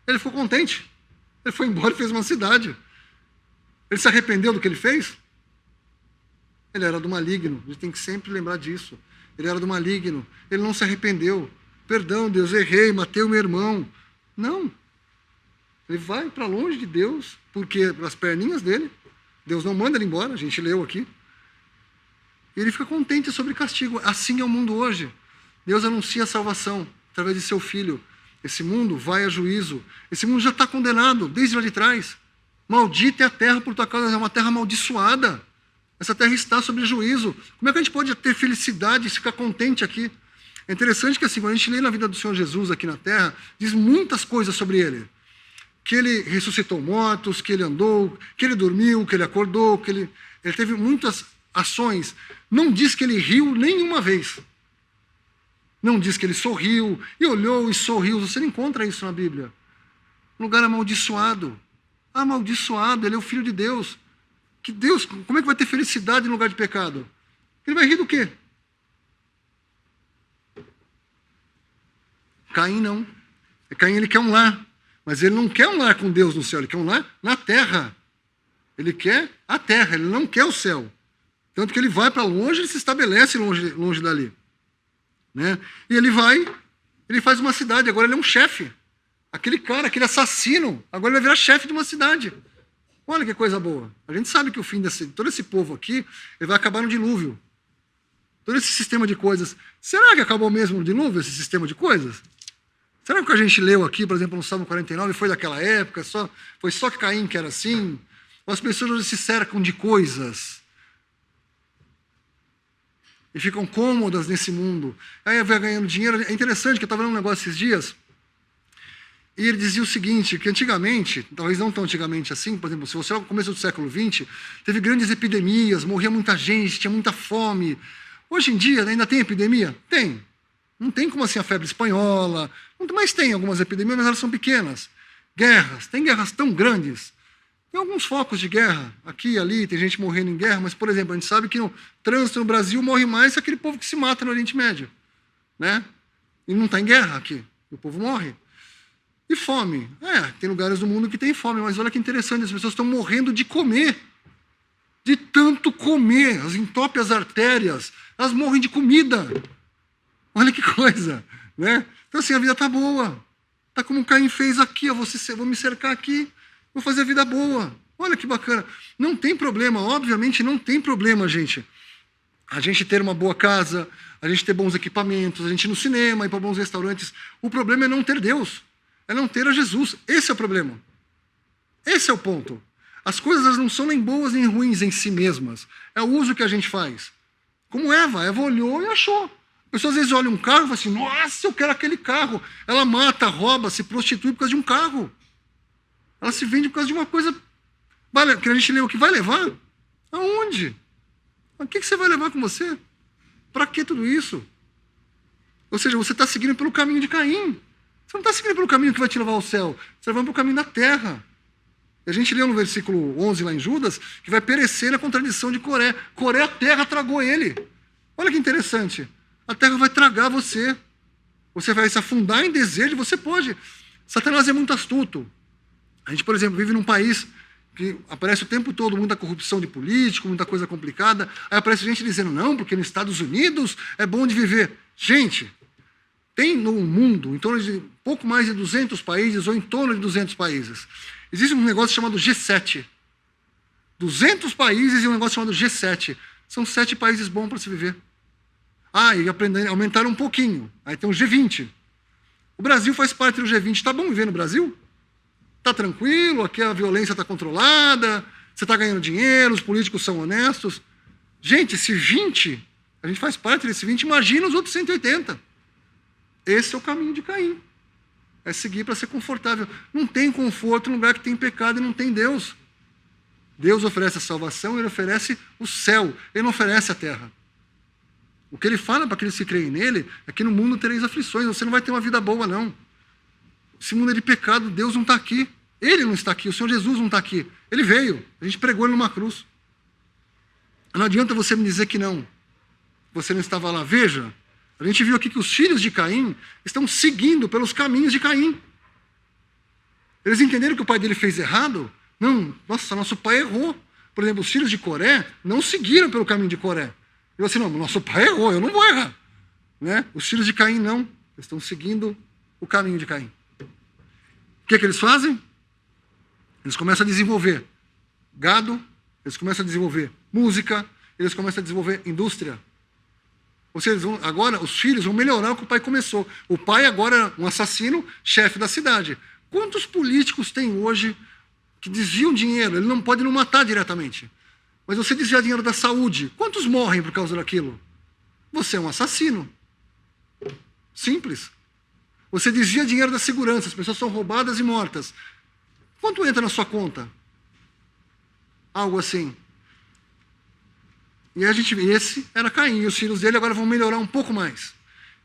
Ele ficou contente. Ele foi embora e fez uma cidade. Ele se arrependeu do que ele fez? Ele era do maligno. A gente tem que sempre lembrar disso. Ele era do maligno. Ele não se arrependeu. Perdão, Deus, errei, matei o meu irmão. Não. Ele vai para longe de Deus, porque pelas perninhas dele, Deus não manda ele embora, a gente leu aqui. E ele fica contente sobre castigo. Assim é o mundo hoje. Deus anuncia a salvação através de seu Filho. Esse mundo vai a juízo. Esse mundo já está condenado desde lá de trás. Maldita é a terra por tua causa, é uma terra amaldiçoada. Essa terra está sob juízo. Como é que a gente pode ter felicidade e ficar contente aqui? É interessante que assim, quando a gente lê na vida do Senhor Jesus aqui na terra, diz muitas coisas sobre ele. Que ele ressuscitou mortos, que ele andou, que ele dormiu, que ele acordou, que ele teve muitas ações. Não diz que ele riu nenhuma vez. Não diz que ele sorriu e olhou e sorriu. Você não encontra isso na Bíblia. Um lugar amaldiçoado. Amaldiçoado, ele é o Filho de Deus. Que Deus, como é que vai ter felicidade em lugar de pecado? Ele vai rir do quê? Caim não. Caim ele quer um lar. Mas ele não quer um lar com Deus no céu, ele quer um lar na terra. Ele quer a terra, ele não quer o céu. Tanto que ele vai para longe, ele se estabelece longe dali. Né? E ele faz uma cidade, agora ele é um chefe. Aquele cara, aquele assassino, agora ele vai virar chefe de uma cidade. Olha que coisa boa. A gente sabe que o fim todo esse povo aqui, ele vai acabar no dilúvio. Todo esse sistema de coisas. Será que acabou mesmo no dilúvio, esse sistema de coisas? Será que o que a gente leu aqui, por exemplo, no Salmo 49, foi daquela época? Foi só Caim que era assim? Ou as pessoas hoje se cercam de coisas e ficam cômodas nesse mundo. Aí vai ganhando dinheiro. É interessante que eu estava lendo um negócio esses dias, e ele dizia o seguinte, que antigamente, talvez não tão antigamente assim, por exemplo, se você olhar no começo do século XX, teve grandes epidemias, morria muita gente, tinha muita fome. Hoje em dia, ainda tem epidemia? Tem. Não tem como assim a febre espanhola, mas tem algumas epidemias, mas elas são pequenas. Guerras, tem guerras tão grandes. Tem alguns focos de guerra, aqui e ali, tem gente morrendo em guerra, mas, por exemplo, a gente sabe que no trânsito no Brasil morre mais aquele povo que se mata no Oriente Médio. Né? E não está em guerra aqui, o povo morre. E fome. Tem lugares do mundo que tem fome, mas olha que interessante, as pessoas estão morrendo de comer. De tanto comer, as entopem as artérias, elas morrem de comida. Olha que coisa, né? Então assim, a vida está boa. Está como Caim fez aqui, ó, vou me cercar aqui, vou fazer a vida boa. Olha que bacana. Não tem problema, obviamente não tem problema, gente. A gente ter uma boa casa, a gente ter bons equipamentos, a gente ir no cinema, ir para bons restaurantes. O problema é não ter Deus, é não ter a Jesus. Esse é o problema. Esse é o ponto. As coisas elas não são nem boas nem ruins em si mesmas. É o uso que a gente faz. Como Eva olhou e achou. A pessoa às vezes olha um carro e fala assim, nossa, eu quero aquele carro. Ela mata, rouba, se prostitui por causa de um carro. Ela se vende por causa de uma coisa que a gente leu que vai levar. Aonde? O que você vai levar com você? Para que tudo isso? Ou seja, você está seguindo pelo caminho de Caim. Você não está seguindo pelo caminho que vai te levar ao céu. Você está levando pelo caminho da terra. A gente leu no versículo 11 lá em Judas, que vai perecer na contradição de Coré. Coré, a terra tragou ele. Olha que interessante. A terra vai tragar você. Você vai se afundar em desejo, você pode. Satanás é muito astuto. A gente, por exemplo, vive num país que aparece o tempo todo muita corrupção de político, muita coisa complicada. Aí aparece gente dizendo, não, porque nos Estados Unidos é bom de viver. Gente, tem no mundo, em torno de pouco mais de 200 países, ou em torno de 200 países. Existe um negócio chamado G7. 200 países e um negócio chamado G7. São 7 países bons para se viver. E aumentaram um pouquinho. Aí tem o G20. O Brasil faz parte do G20. Está bom viver no Brasil? Está tranquilo? Aqui a violência está controlada? Você está ganhando dinheiro? Os políticos são honestos? Gente, esse 20, a gente faz parte desse 20, imagina os outros 180. Esse é o caminho de Caim. É seguir para ser confortável. Não tem conforto num lugar que tem pecado e não tem Deus. Deus oferece a salvação, Ele oferece o céu, Ele não oferece a terra. O que Ele fala para aqueles que creem nele é que no mundo tereis aflições, você não vai ter uma vida boa, não. Esse mundo é de pecado, Deus não está aqui. Ele não está aqui, o Senhor Jesus não está aqui. Ele veio, a gente pregou Ele numa cruz. Não adianta você me dizer que não. Você não estava lá. Veja, a gente viu aqui que os filhos de Caim estão seguindo pelos caminhos de Caim. Eles entenderam que o pai dele fez errado? Não, nosso pai errou. Por exemplo, os filhos de Coré não seguiram pelo caminho de Coré. Eu assim, não, nosso pai errou, eu não vou errar. Né? Os filhos de Caim não, eles estão seguindo o caminho de Caim. O que eles fazem? Eles começam a desenvolver gado, eles começam a desenvolver música, eles começam a desenvolver indústria. Ou seja, agora os filhos vão melhorar o que o pai começou. O pai agora é um assassino, chefe da cidade. Quantos políticos tem hoje que desviam dinheiro? Ele não pode não matar diretamente. Mas você desviar dinheiro da saúde. Quantos morrem por causa daquilo? Você é um assassino. Simples. Você desvia dinheiro da segurança, as pessoas são roubadas e mortas. Quanto entra na sua conta? Algo assim. E esse era Caim, e os filhos dele agora vão melhorar um pouco mais.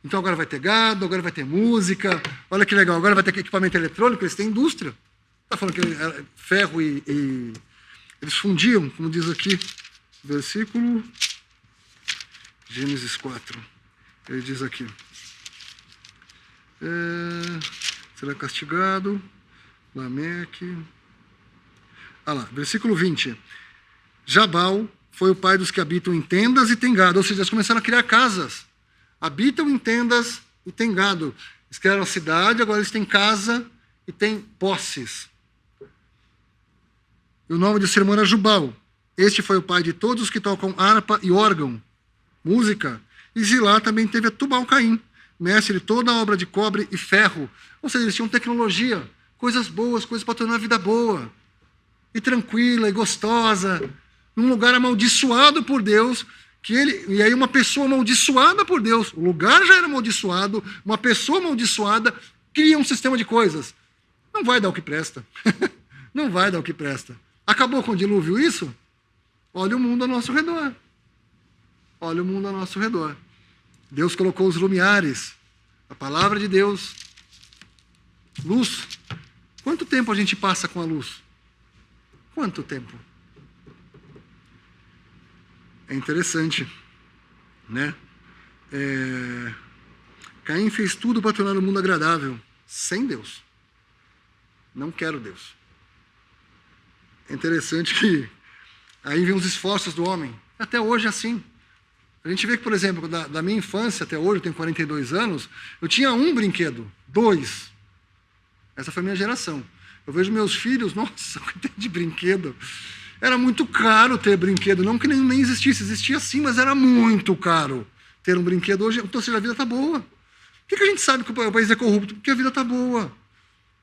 Então agora vai ter gado, agora vai ter música, olha que legal, agora vai ter equipamento eletrônico, eles têm indústria. Está falando que ferro e eles fundiam, como diz aqui, versículo Gênesis 4. Ele diz aqui, será castigado, Lameque. Versículo 20. Jabal foi o pai dos que habitam em tendas e tem gado. Ou seja, eles começaram a criar casas. Habitam em tendas e tem gado. Eles criaram a cidade, agora eles têm casa e têm posses. E o nome de seu irmão era Jubal. Este foi o pai de todos os que tocam harpa e órgão, música. E Zilá também teve a Tubal-Caim, mestre de toda a obra de cobre e ferro. Ou seja, eles tinham tecnologia, coisas boas, coisas para tornar a vida boa. E tranquila, e gostosa. Num lugar amaldiçoado por Deus, e aí uma pessoa amaldiçoada por Deus, o lugar já era amaldiçoado, uma pessoa amaldiçoada cria um sistema de coisas. Não vai dar o que presta. Não vai dar o que presta. Acabou com o dilúvio isso? Olha o mundo ao nosso redor. Olha o mundo ao nosso redor. Deus colocou os lumiares, a palavra de Deus, luz. Quanto tempo a gente passa com a luz? Quanto tempo? É interessante, né? Caim fez tudo para tornar o mundo agradável, sem Deus. Não quero Deus. É interessante que aí vem os esforços do homem. Até hoje é assim. A gente vê que, por exemplo, da minha infância até hoje, eu tenho 42 anos, eu tinha um brinquedo, 2. Essa foi a minha geração. Eu vejo meus filhos, nossa, quantidade de brinquedo. Era muito caro ter brinquedo, não que nem existisse, existia sim, mas era muito caro ter um brinquedo. Hoje, então, ou seja, a vida está boa. Por que a gente sabe que o país é corrupto? Porque a vida está boa.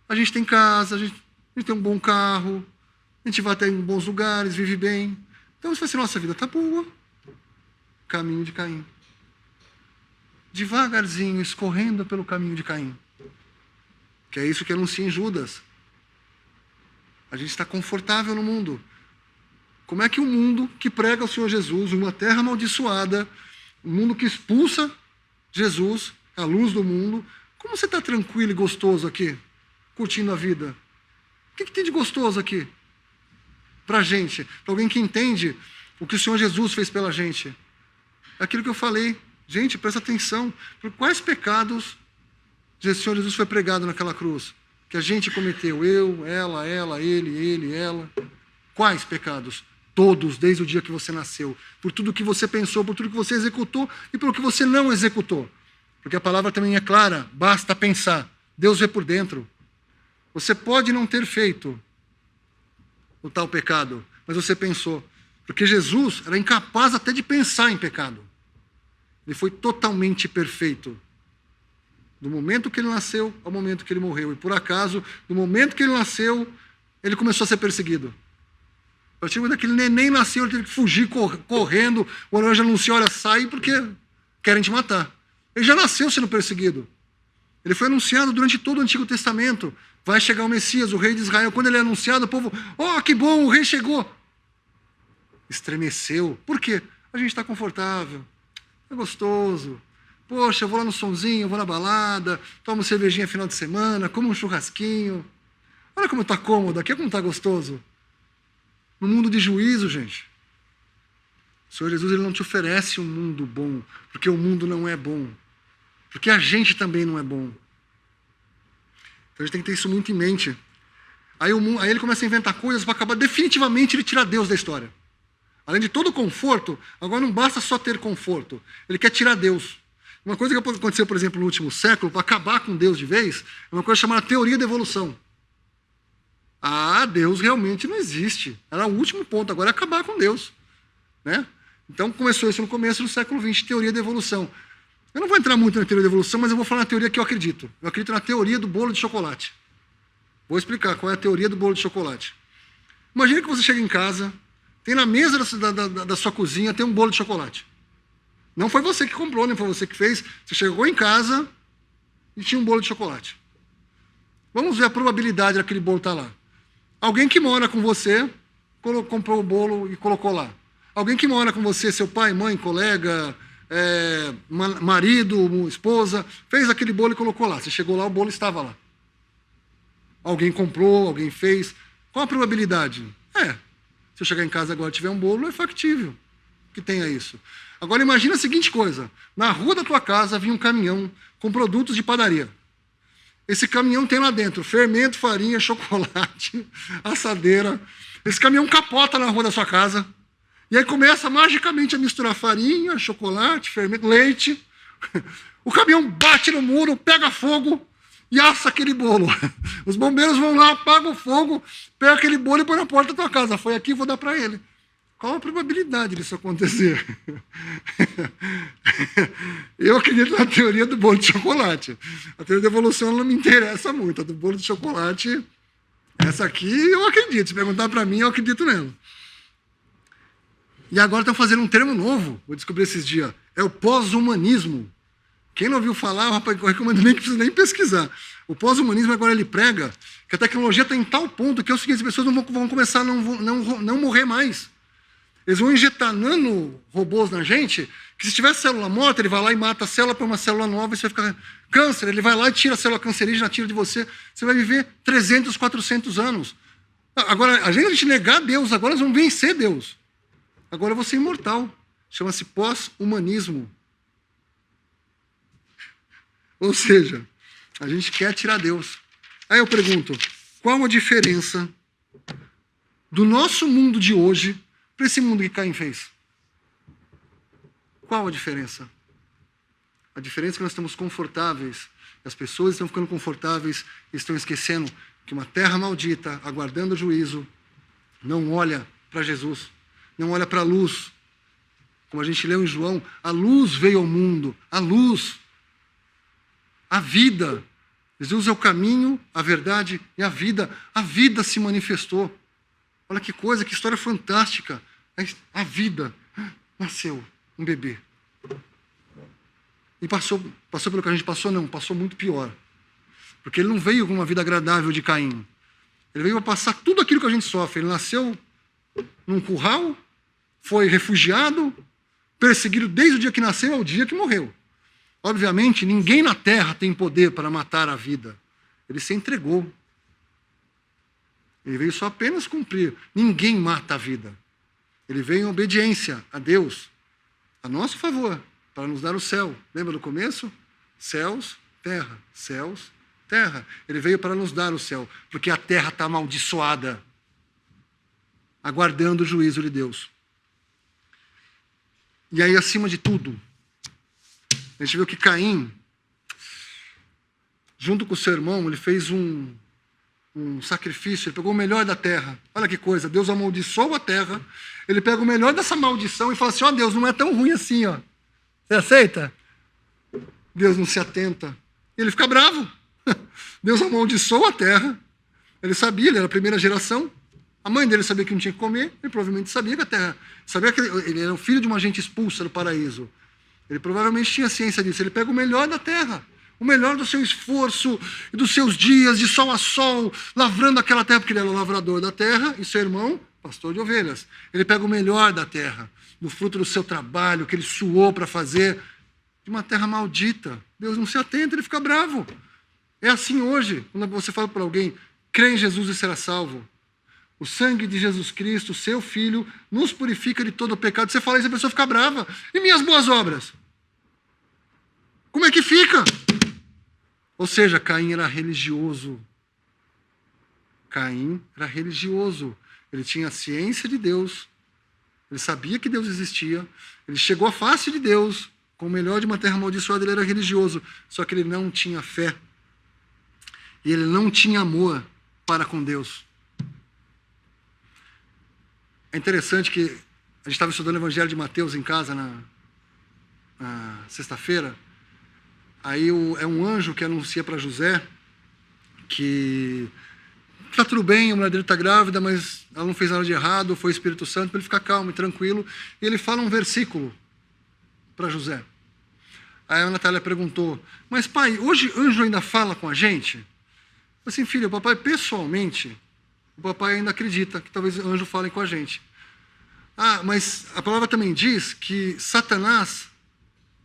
A gente tem casa, a gente tem um bom carro, a gente vai até em bons lugares, vive bem. Então você fala assim, nossa, a vida está boa. Caminho de Caim. Devagarzinho, escorrendo pelo caminho de Caim. Que é isso que anuncia em Judas. A gente está confortável no mundo. Como é que o mundo que prega o Senhor Jesus, uma terra amaldiçoada, um mundo que expulsa Jesus, a luz do mundo, como você está tranquilo e gostoso aqui, curtindo a vida? O que tem de gostoso aqui? Para a gente, para alguém que entende o que o Senhor Jesus fez pela gente. É aquilo que eu falei. Gente, presta atenção. Por quais pecados o Senhor Jesus foi pregado naquela cruz? Que a gente cometeu. Eu, ela, ele, ela. Quais pecados? Todos, desde o dia que você nasceu. Por tudo que você pensou, por tudo que você executou e pelo que você não executou. Porque a palavra também é clara. Basta pensar. Deus vê por dentro. Você pode não ter feito o tal pecado, mas você pensou. Porque Jesus era incapaz até de pensar em pecado. Ele foi totalmente perfeito. Do momento que ele nasceu ao momento que ele morreu. E por acaso, no momento que ele nasceu, ele começou a ser perseguido. A partir do momento que aquele neném nasceu, ele teve que fugir correndo. O anjo anunciou, olha, sai porque querem te matar. Ele já nasceu sendo perseguido. Ele foi anunciado durante todo o Antigo Testamento. Vai chegar o Messias, o rei de Israel. Quando ele é anunciado, o povo, oh, que bom, o rei chegou. Estremeceu. Por quê? A gente está confortável. É gostoso. Poxa, eu vou lá no sonzinho, eu vou na balada, tomo cervejinha final de semana, como um churrasquinho. Olha como está cômodo, aqui é como está gostoso. No mundo de juízo, gente. O Senhor Jesus ele não te oferece um mundo bom, porque o mundo não é bom. Porque a gente também não é bom. Então a gente tem que ter isso muito em mente. Aí ele começa a inventar coisas para acabar definitivamente ele tirar Deus da história. Além de todo o conforto, agora não basta só ter conforto. Ele quer tirar Deus. Uma coisa que aconteceu, por exemplo, no último século, para acabar com Deus de vez, é uma coisa chamada teoria da evolução. Ah, Deus realmente não existe. Era o último ponto, agora é acabar com Deus. Né? Então começou isso no começo do século XX, teoria da evolução. Eu não vou entrar muito na teoria da evolução, mas eu vou falar na teoria que eu acredito. Eu acredito na teoria do bolo de chocolate. Vou explicar qual é a teoria do bolo de chocolate. Imagina que você chega em casa, tem na mesa da sua cozinha, tem um bolo de chocolate. Não foi você que comprou, nem foi você que fez. Você chegou em casa e tinha um bolo de chocolate. Vamos ver a probabilidade daquele bolo estar lá. Alguém que mora com você comprou o bolo e colocou lá. Alguém que mora com você, seu pai, mãe, colega, marido, esposa, fez aquele bolo e colocou lá. Você chegou lá, o bolo estava lá. Alguém comprou, alguém fez. Qual a probabilidade? Se eu chegar em casa agora e tiver um bolo, é factível que tenha isso. Agora imagina a seguinte coisa. Na rua da tua casa vinha um caminhão com produtos de padaria. Esse caminhão tem lá dentro fermento, farinha, chocolate, assadeira. Esse caminhão capota na rua da sua casa. E aí começa magicamente a misturar farinha, chocolate, fermento, leite. O caminhão bate no muro, pega fogo e assa aquele bolo. Os bombeiros vão lá, apagam o fogo, pega aquele bolo e põe na porta da tua casa. Foi aqui, vou dar para ele. Qual a probabilidade disso acontecer? Eu acredito na teoria do bolo de chocolate. A teoria da evolução não me interessa muito. A do bolo de chocolate, essa aqui eu acredito. Se perguntar para mim, eu acredito nela. E agora estão fazendo um termo novo, vou descobrir esses dias. É o pós-humanismo. Quem não ouviu falar, eu recomendo nem que precisa nem pesquisar. O pós-humanismo agora ele prega que a tecnologia está em tal ponto que é o seguinte, as pessoas não vão começar a não morrer mais. Eles vão injetar nanorobôs na gente, que se tiver célula morta, ele vai lá e mata a célula para uma célula nova e você vai ficar câncer. Ele vai lá e tira a célula cancerígena, tira de você. Você vai viver 300, 400 anos. Agora, a gente negar Deus, agora nós vamos vencer Deus. Agora eu vou ser imortal. Chama-se pós-humanismo. Ou seja, a gente quer tirar Deus. Aí eu pergunto, qual a diferença do nosso mundo de hoje para esse mundo que Caim fez? Qual a diferença? A diferença é que nós estamos confortáveis. As pessoas estão ficando confortáveis e estão esquecendo que uma terra maldita, aguardando o juízo, não olha para Jesus, não olha para a luz. Como a gente leu em João, a luz veio ao mundo, a luz, a vida. Jesus é o caminho, a verdade e a vida. A vida se manifestou. Olha que coisa, que história fantástica. A vida. Nasceu um bebê. E passou pelo que a gente passou? Não, passou muito pior. Porque ele não veio com uma vida agradável de Caim. Ele veio para passar tudo aquilo que a gente sofre. Ele nasceu num curral, foi refugiado, perseguido desde o dia que nasceu ao dia que morreu. Obviamente, ninguém na terra tem poder para matar a vida. Ele se entregou. Ele veio só apenas cumprir. Ninguém mata a vida. Ele veio em obediência a Deus, a nosso favor, para nos dar o céu. Lembra do começo? Céus, terra. Céus, terra. Ele veio para nos dar o céu, porque a terra está amaldiçoada, aguardando o juízo de Deus. E aí, acima de tudo, a gente viu que Caim, junto com o seu irmão, ele fez um sacrifício, ele pegou o melhor da terra. Olha que coisa, Deus amaldiçoou a terra, ele pega o melhor dessa maldição e fala assim, Deus, não é tão ruim assim, Você aceita? Deus não se atenta. Ele fica bravo. Deus amaldiçoou a terra. Ele sabia, ele era a primeira geração. A mãe dele sabia que não tinha que comer, ele provavelmente sabia que a terra... Sabia que ele era o filho de uma gente expulsa do paraíso. Ele provavelmente tinha ciência disso. Ele pega o melhor da terra, o melhor do seu esforço e dos seus dias de sol a sol, lavrando aquela terra, porque ele era o lavrador da terra, e seu irmão, pastor de ovelhas. Ele pega o melhor da terra, do fruto do seu trabalho, que ele suou para fazer, de uma terra maldita. Deus não se atenta, ele fica bravo. É assim hoje, quando você fala para alguém, crê em Jesus e será salvo. O sangue de Jesus Cristo, seu Filho, nos purifica de todo o pecado. Você fala isso, a pessoa fica brava. E minhas boas obras? Como é que fica? Ou seja, Caim era religioso. Caim era religioso. Ele tinha a ciência de Deus. Ele sabia que Deus existia. Ele chegou à face de Deus. Com o melhor de uma terra amaldiçoada, ele era religioso. Só que ele não tinha fé. E ele não tinha amor para com Deus. É interessante que a gente estava estudando o Evangelho de Mateus em casa na sexta-feira. Aí é um anjo que anuncia para José que está tudo bem, a mulher dele está grávida, mas ela não fez nada de errado, foi o Espírito Santo, para ele ficar calmo e tranquilo. E ele fala um versículo para José. Aí a Natália perguntou, mas pai, hoje anjo ainda fala com a gente? Eu falei assim, filho, o papai pessoalmente... O papai ainda acredita que talvez anjo falem com a gente. Mas a palavra também diz que Satanás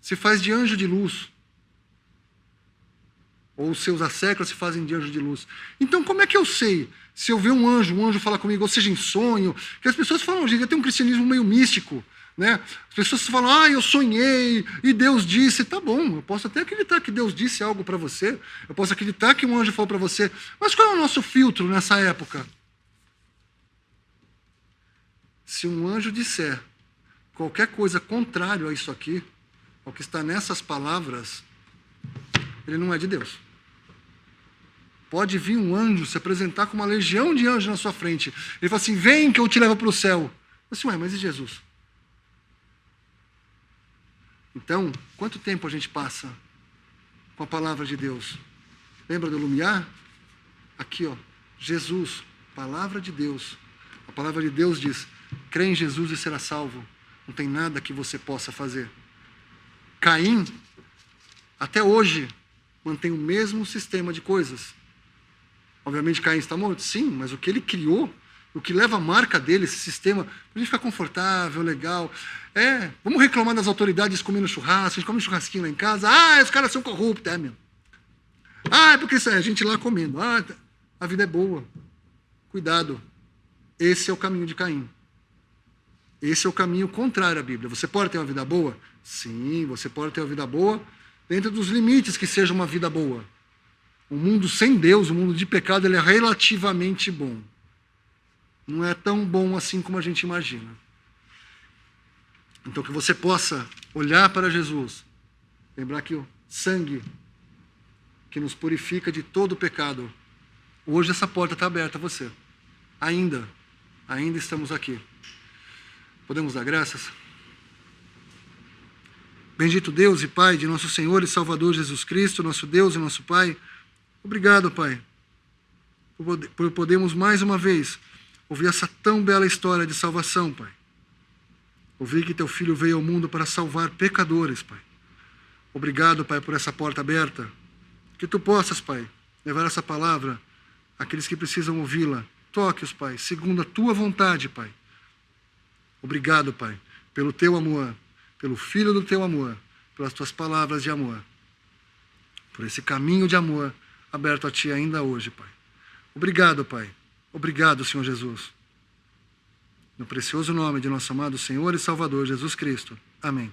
se faz de anjo de luz. Ou os seus asséculos se fazem de anjo de luz. Então, como é que eu sei? Se eu ver um anjo fala comigo, ou seja, em sonho, que as pessoas falam, gente, tem um cristianismo meio místico, né? As pessoas falam, eu sonhei, e Deus disse, tá bom, eu posso até acreditar que Deus disse algo para você, eu posso acreditar que um anjo falou para você, mas qual é o nosso filtro nessa época? Se um anjo disser qualquer coisa contrária a isso aqui, ao que está nessas palavras, ele não é de Deus. Pode vir um anjo se apresentar com uma legião de anjos na sua frente. Ele fala assim, vem que eu te levo para o céu. Eu falo assim, mas e Jesus? Então, quanto tempo a gente passa com a palavra de Deus? Lembra do Lumiar? Aqui, Jesus, palavra de Deus. A palavra de Deus diz, crê em Jesus e será salvo. Não tem nada que você possa fazer. Caim, até hoje, mantém o mesmo sistema de coisas. Obviamente Caim está morto? Sim, mas o que ele criou, o que leva a marca dele, esse sistema, para a gente ficar confortável, legal. Vamos reclamar das autoridades comendo churrasco, a gente come um churrasquinho lá em casa, os caras são corruptos, meu. É porque a gente lá comendo. A vida é boa. Cuidado. Esse é o caminho de Caim. Esse é o caminho contrário à Bíblia. Você pode ter uma vida boa? Sim, você pode ter uma vida boa dentro dos limites que seja uma vida boa. O mundo sem Deus, o mundo de pecado, ele é relativamente bom. Não é tão bom assim como a gente imagina. Então que você possa olhar para Jesus, lembrar que o sangue que nos purifica de todo o pecado, hoje essa porta está aberta a você. Ainda estamos aqui. Podemos dar graças? Bendito Deus e Pai de nosso Senhor e Salvador Jesus Cristo, nosso Deus e nosso Pai. Obrigado, Pai, por podermos mais uma vez ouvir essa tão bela história de salvação, Pai. Ouvir que Teu Filho veio ao mundo para salvar pecadores, Pai. Obrigado, Pai, por essa porta aberta. Que Tu possas, Pai, levar essa palavra àqueles que precisam ouvi-la. Toque-os, Pai, segundo a Tua vontade, Pai. Obrigado, Pai, pelo Teu amor, pelo Filho do Teu amor, pelas Tuas palavras de amor, por esse caminho de amor aberto a Ti ainda hoje, Pai. Obrigado, Pai. Obrigado, Senhor Jesus. No precioso nome de nosso amado Senhor e Salvador Jesus Cristo. Amém.